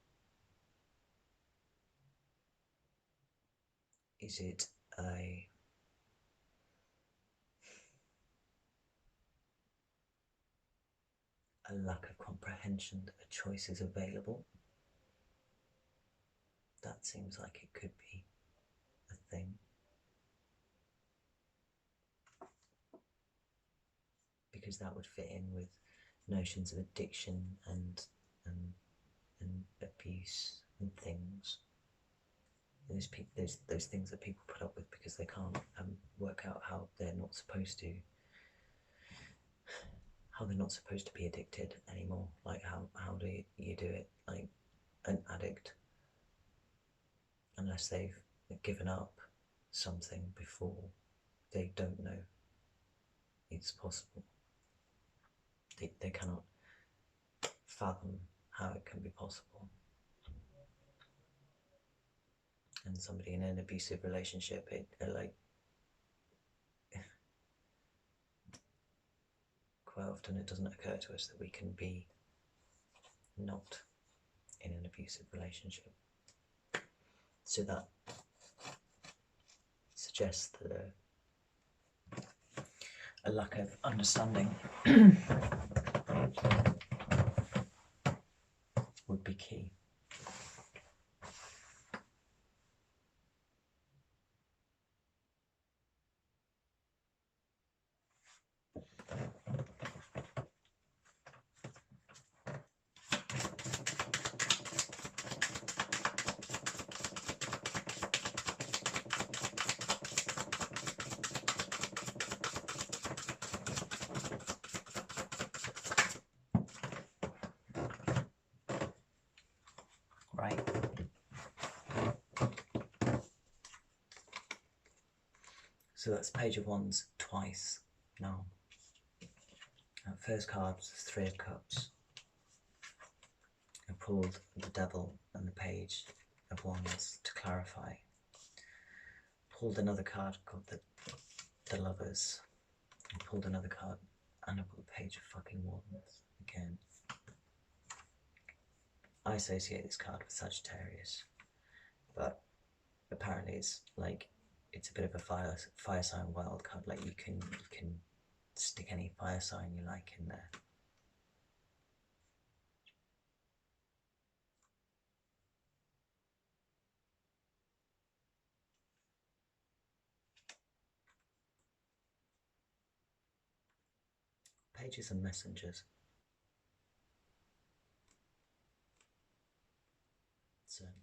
Is it a lack of comprehension that a choice is available? That seems like it could be a thing. Because that would fit in with notions of addiction and abuse and things. Those things that people put up with because they can't work out how they're not supposed to be addicted anymore. Like how do you do it? Like an addict, unless they've given up something before, they don't know it's possible. They cannot fathom how it can be possible. And somebody in an abusive relationship, quite often it doesn't occur to us that we can be not in an abusive relationship. So that suggests that a lack of understanding would be key. Right. So that's Page of Wands twice now. First card was 3 of Cups. I pulled the Devil and the Page of Wands to clarify. Pulled another card called the Lovers. I pulled another card and I pulled the Page of fucking Wands again. I associate this card with Sagittarius, but apparently it's like it's a bit of a fire sign wild card. Like you can stick any fire sign you like in there. Pages and messengers. Certainly.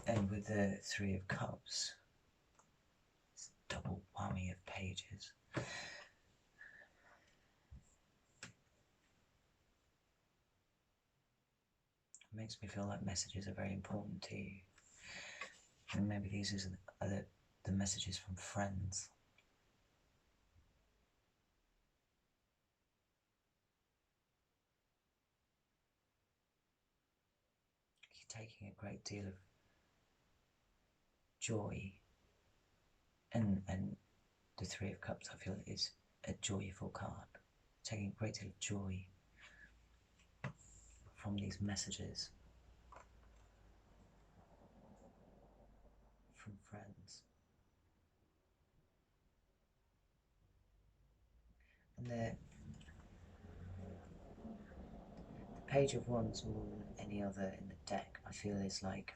And with the Three of Cups, it's double whammy of pages. It makes me feel like messages are very important to you. And maybe these are the messages from friends. You're taking a great deal of joy, and the Three of Cups, I feel, is a joyful card. Taking a great deal of joy from these messages from friends. And the Page of Wands, more than any other in the deck, I feel is like,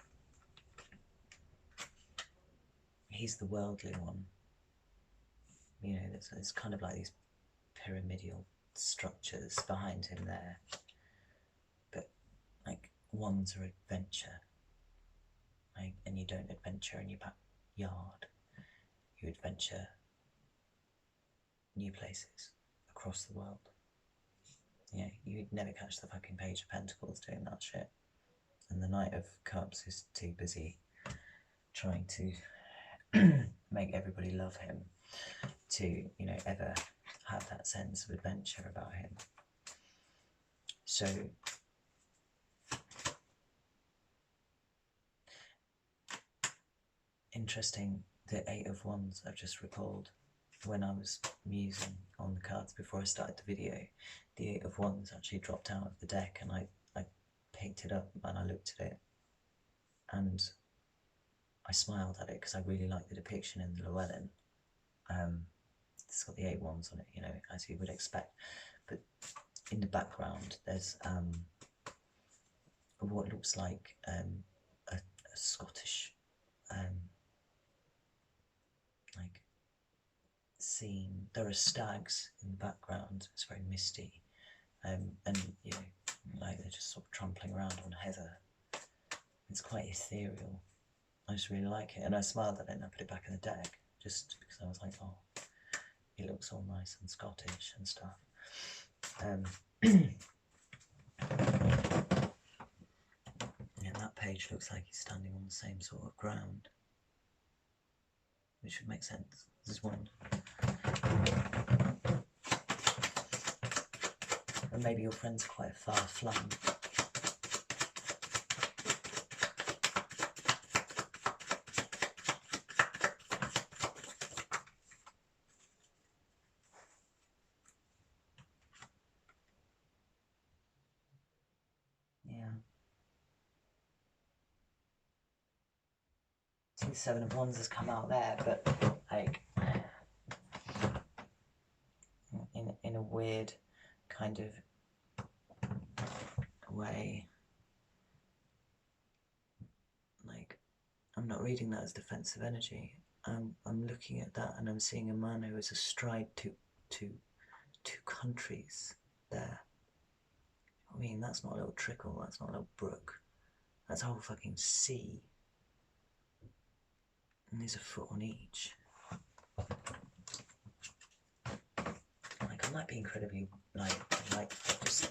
he's the worldly one. You know, there's kind of like these pyramidal structures behind him there. But like, wands are adventure. Like, and you don't adventure in your backyard. You adventure new places across the world. Yeah, you'd never catch the fucking Page of Pentacles doing that shit. And the Knight of Cups is too busy trying to make everybody love him to, you know, ever have that sense of adventure about him. So interesting, the Eight of Wands, I've just recalled when I was musing on the cards before I started the video, the Eight of Wands actually dropped out of the deck, and I picked it up and I looked at it and I smiled at it because I really liked the depiction in the Llewellyn. It's got the Eight Wands on it, you know, as you would expect. But in the background, there's what looks like a Scottish like scene. There are stags in the background. It's very misty, and you know, like they're just sort of trampling around on heather. It's quite ethereal. I just really like it, and I smiled at it and I put it back in the deck just because I was like, oh, it looks all nice and Scottish and stuff. And that page looks like he's standing on the same sort of ground, which would make sense. This is one. And maybe your friends are quite far-flung. Yeah. See, the Seven of Wands has come out there, but like in a weird kind of way. Like, I'm not reading that as defensive energy. I'm looking at that and I'm seeing a man who is astride two countries there. I mean, that's not a little trickle, that's not a little brook. That's a whole fucking sea. And there's a foot on each. Like, I might be incredibly, like just...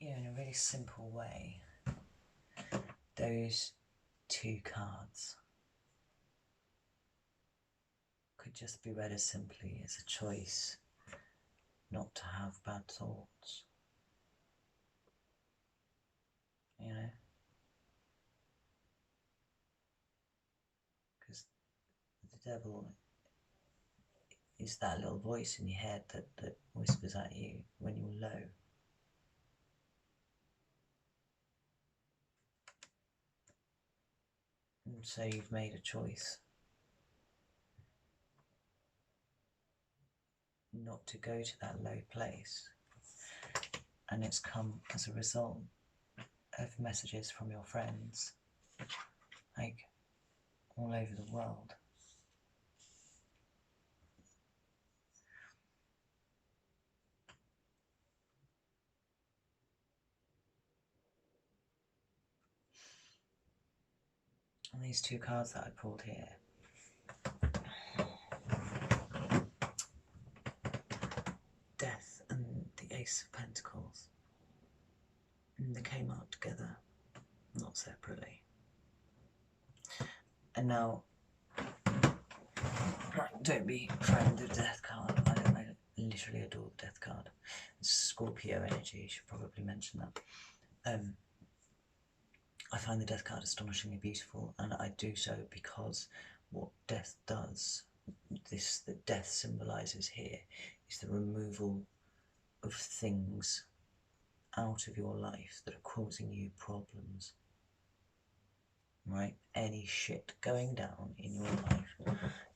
you know, in a really simple way, those two cards could just be read as simply as a choice not to have bad thoughts. You know? Because the devil is that little voice in your head that whispers at you when you're low. And so you've made a choice not to go to that low place. And it's come as a result of messages from your friends, like all over the world. And these two cards that I pulled here, Death and the Ace of Pentacles, and they came out together, not separately. And now, don't be frightened of the Death card. I literally adore the Death card. It's Scorpio energy, you should probably mention that. I find the Death card astonishingly beautiful, and I do so because what Death does, that Death symbolises here, is the removal of things out of your life that are causing you problems. Right? Any shit going down in your life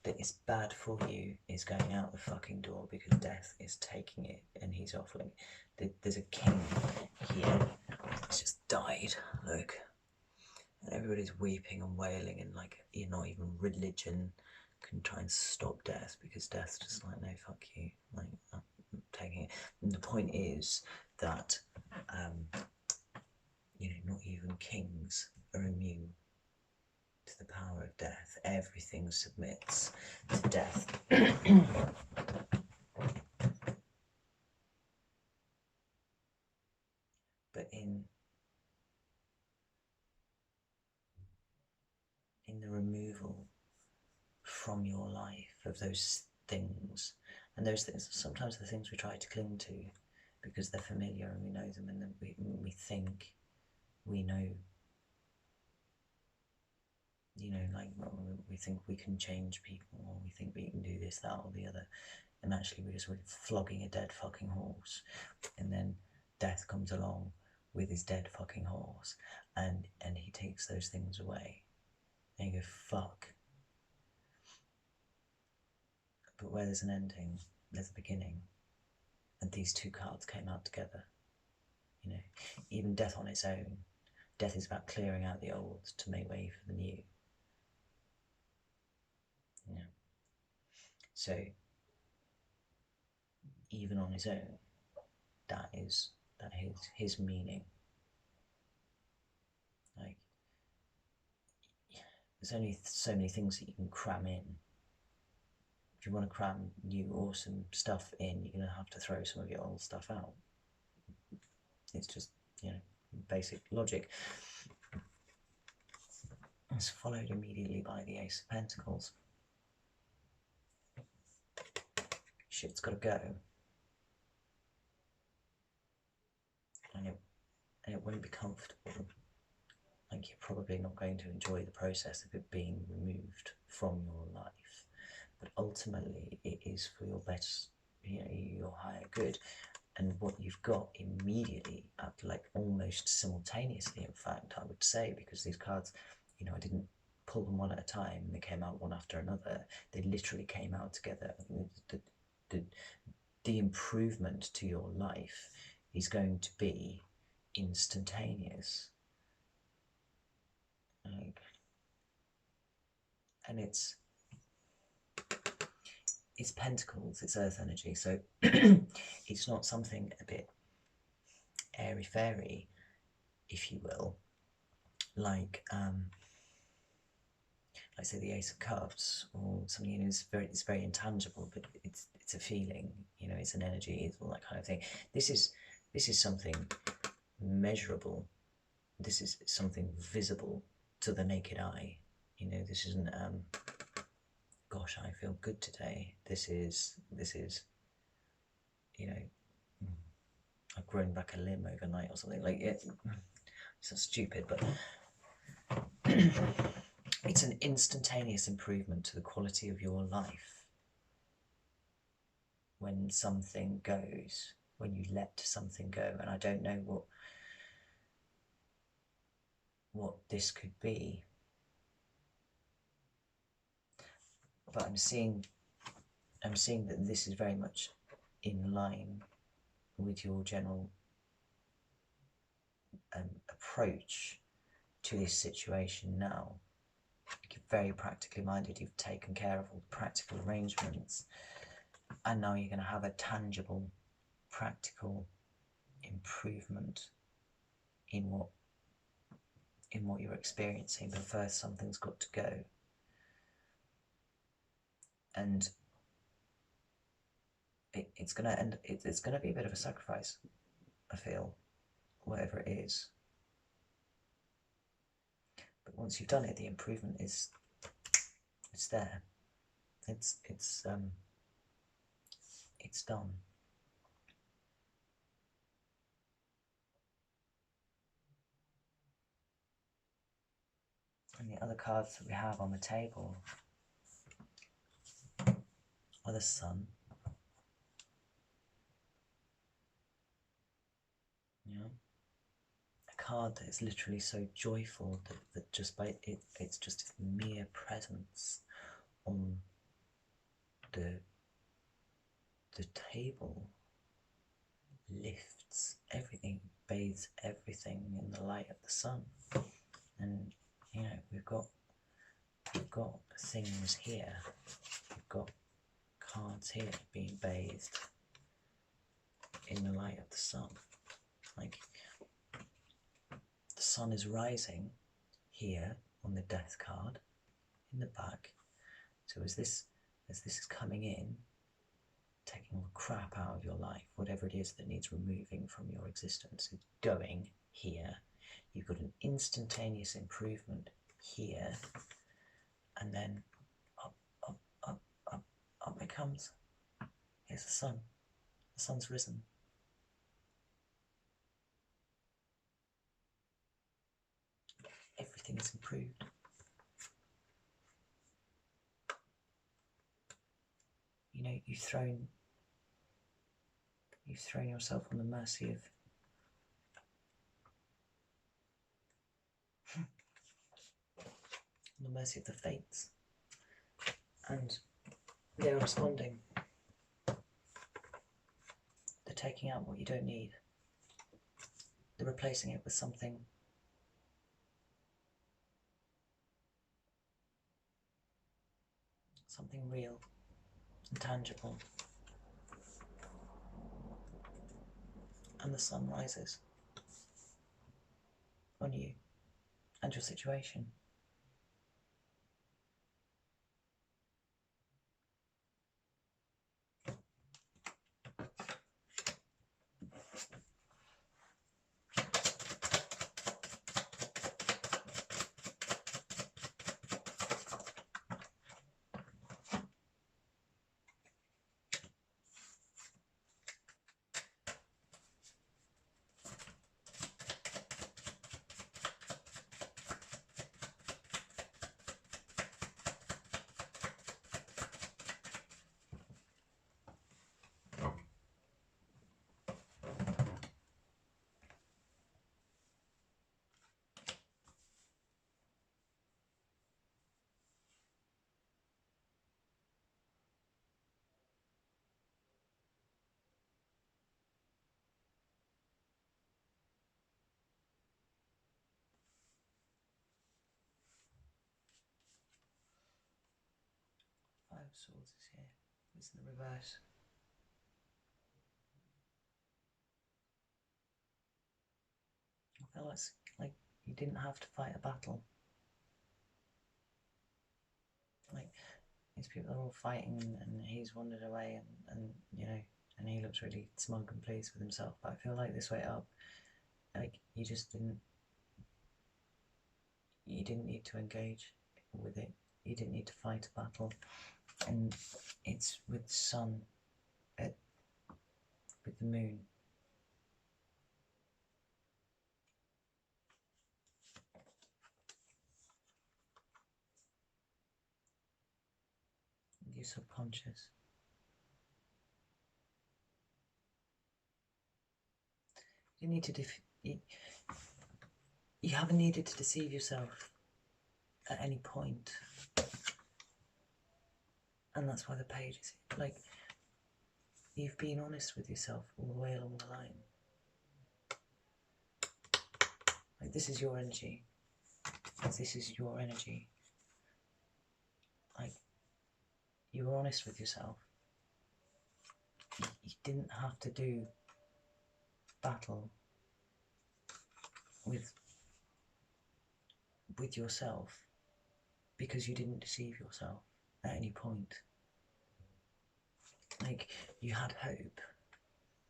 that is bad for you is going out the fucking door, because Death is taking it and he's offering it. There's a king here that's just died, look. And everybody's weeping and wailing, and like, you know, even religion can try and stop Death, because Death's just like, no, fuck you, like, I'm taking it. And the point is that, you know, not even kings are immune to the power of Death. Everything submits to Death. But in the removal from your life of those things, and those things are sometimes the things we try to cling to because they're familiar and we know them, and then we think we know, you know, like we think we can change people, or we think we can do this, that, or the other, and actually we're just flogging a dead fucking horse. And then Death comes along with his dead fucking horse, and he takes those things away, and you go, fuck. But where there's an ending, there's a beginning. And these two cards came out together. You know, even Death on its own, Death is about clearing out the old to make way for the new. Yeah. So even on his own, that is his meaning. Like, there's only so many things that you can cram in. If you want to cram new awesome stuff in, you're going to have to throw some of your old stuff out. It's just, you know, basic logic. It's followed immediately by the Ace of Pentacles. Shit's got to go. And it won't be comfortable. Like, you're probably not going to enjoy the process of it being removed from your life. But ultimately, it is for your best, you know, your higher good. And what you've got immediately, like almost simultaneously, in fact, I would say, because these cards, you know, I didn't pull them one at a time, they came out one after another. They literally came out together. The improvement to your life is going to be instantaneous. Like, and it's pentacles, it's earth energy, so it's not something a bit airy-fairy, if you will, like say the Ace of Cups, or something, you know, it's very intangible, but it's a feeling, you know, it's an energy, it's all that kind of thing. This is something measurable. This is something visible to the naked eye. You know, this isn't gosh, I feel good today. This is you know, I've grown back a limb overnight or something. Like it's so stupid, but it's an instantaneous improvement to the quality of your life when something goes, when you let something go. And I don't know what this could be, but I'm seeing that this is very much in line with your general approach to this situation now. You're very practically minded, you've taken care of all the practical arrangements, and now you're going to have a tangible, practical improvement in what you're experiencing. But first, something's got to go, and it's going to end. It's going to be a bit of a sacrifice, I feel, whatever it is. But once you've done it, the improvement is there. It's done. And the other cards that we have on the table are the Sun. Yeah. A card that is literally so joyful that just by it's just its mere presence on the table lifts everything, bathes everything in the light of the sun. And you know, we've got things here, we've got cards here being bathed in the light of the sun. Like, the sun is rising here on the death card in the back. So as this is coming in, taking all the crap out of your life, whatever it is that needs removing from your existence, is going here. You've got an instantaneous improvement here, and then up, up, up, up, up it comes. Here's the sun. The sun's risen. Everything is improved. You know, you've thrown yourself on the mercy of the fates, and they're responding. They're taking out what you don't need. They're replacing it with something real and tangible. And the sun rises on you and your situation. Five of Swords is here. It's in the reverse. I feel like you didn't have to fight a battle. Like, these people are all fighting, and he's wandered away, and you know, and he looks really smug and pleased with himself. But I feel like this way up, like you just didn't. You didn't need to engage with it. You didn't need to fight a battle, and it's with the sun, with the moon. Your subconscious. You need to you haven't needed to deceive yourself at any point, and that's why the page is like you've been honest with yourself all the way along the line. Like this is your energy. This is your energy. Like you were honest with yourself. You didn't have to do battle with yourself because you didn't deceive yourself at any point. Like you had hope.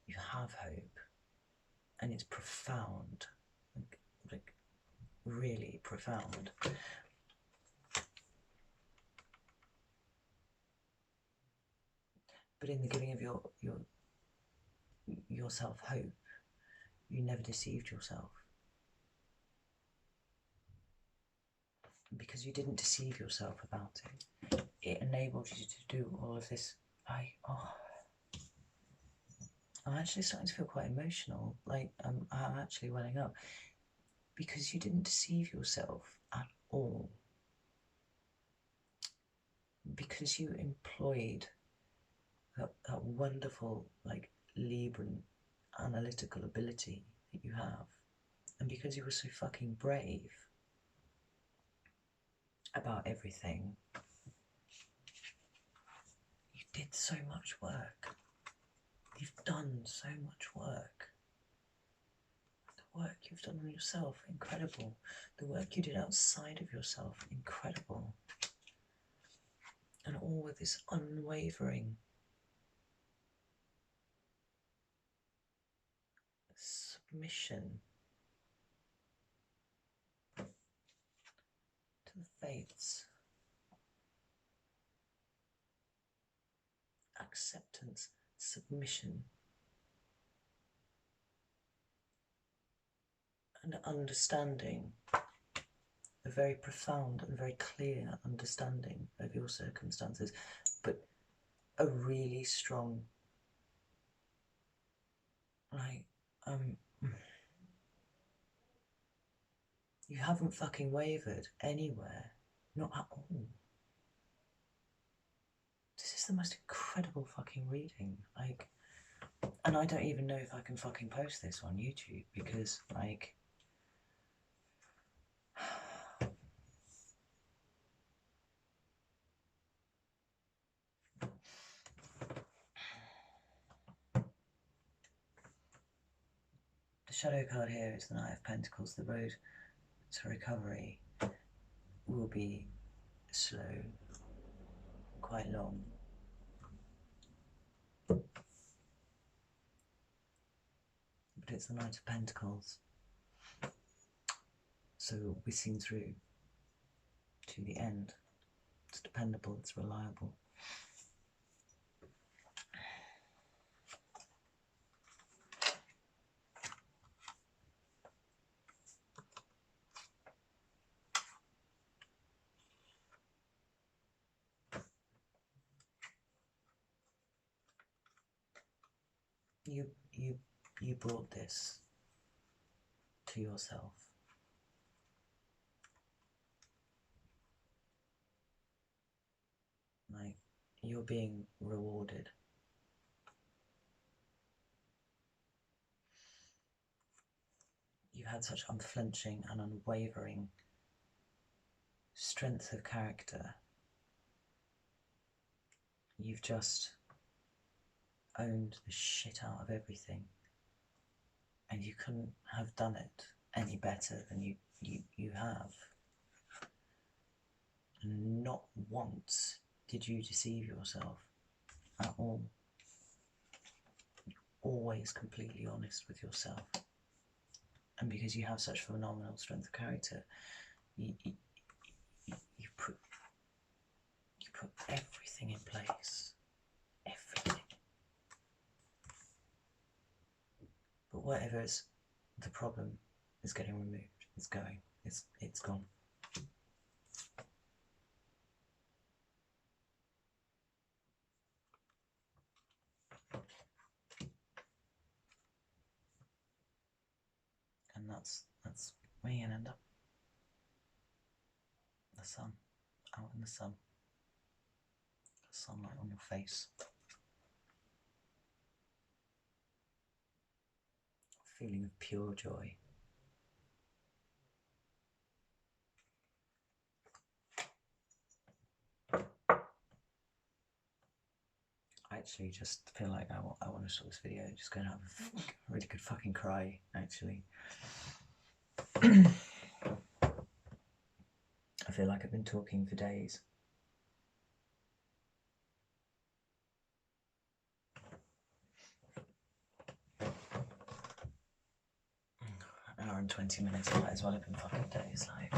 You have hope, and it's profound. Like really profound. But in the giving of yourself hope, you never deceived yourself. Because you didn't deceive yourself about it, it enabled you to do all of this. I'm actually starting to feel quite emotional. Like I'm actually welling up. Because you didn't deceive yourself at all. Because you employed that wonderful, like, Libran analytical ability that you have. And because you were so fucking brave about everything, you did so much work. You've done so much work. The work you've done on yourself, incredible. The work you did outside of yourself, incredible. And all with this unwavering submission to the fates, acceptance, submission, and understanding, a very profound and very clear understanding of your circumstances, but a really strong, like, you haven't fucking wavered anywhere, not at all. This is the most incredible fucking reading, like, and I don't even know if I can fucking post this on YouTube because, like, the shadow card here is the Knight of Pentacles. The road to recovery will be slow, quite long. But it's the Knight of Pentacles, so it will be seen through to the end. It's dependable, it's reliable. You brought this to yourself. Like, you're being rewarded. You had such unflinching and unwavering strength of character. You've just owned the shit out of everything. And you couldn't have done it any better than you have. And not once did you deceive yourself at all. You're always completely honest with yourself. And because you have such phenomenal strength of character, you put everything in place. Everything. But whatever is the problem is getting removed. It's going. It's gone. And that's where you're gonna end up. The sun. Out in the sun. The sunlight on your face. A feeling of pure joy. I actually just feel like I want to stop this video, just go and have a really good fucking cry, actually. I feel like I've been talking for days. An hour and 20 minutes, might as well have been fucking days, like.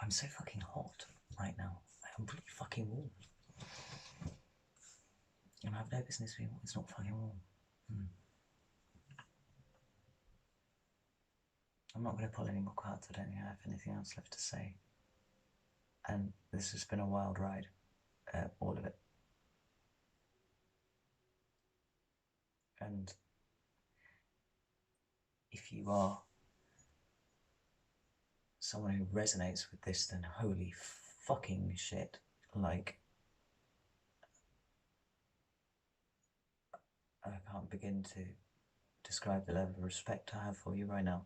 I'm so fucking hot right now. I'm really fucking warm. And I have no business being warm. It's not fucking warm. I'm not going to pull any more cards. I don't think I have anything else left to say. And this has been a wild ride. All of it. And if you are someone who resonates with this, then holy fucking shit. Like, I can't begin to describe the level of respect I have for you right now.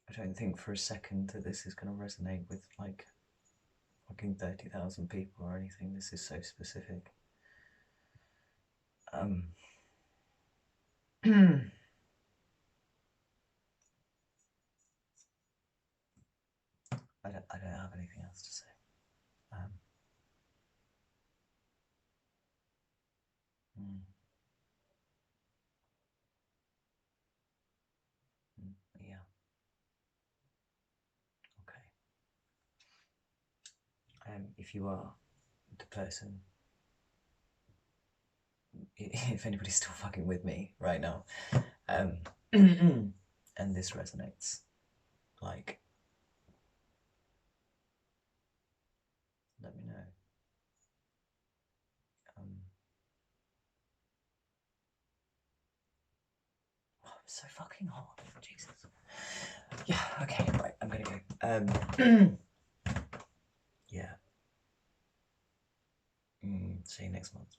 I don't think for a second that this is going to resonate with like fucking 30,000 people or anything. This is so specific. I don't have anything else to say. Yeah. Okay. If you are the person, if anybody's still fucking with me right now, and this resonates, like, let me know. Oh, I'm so fucking hot. Jesus. Yeah, okay, right, I'm gonna go. Yeah. See you next month.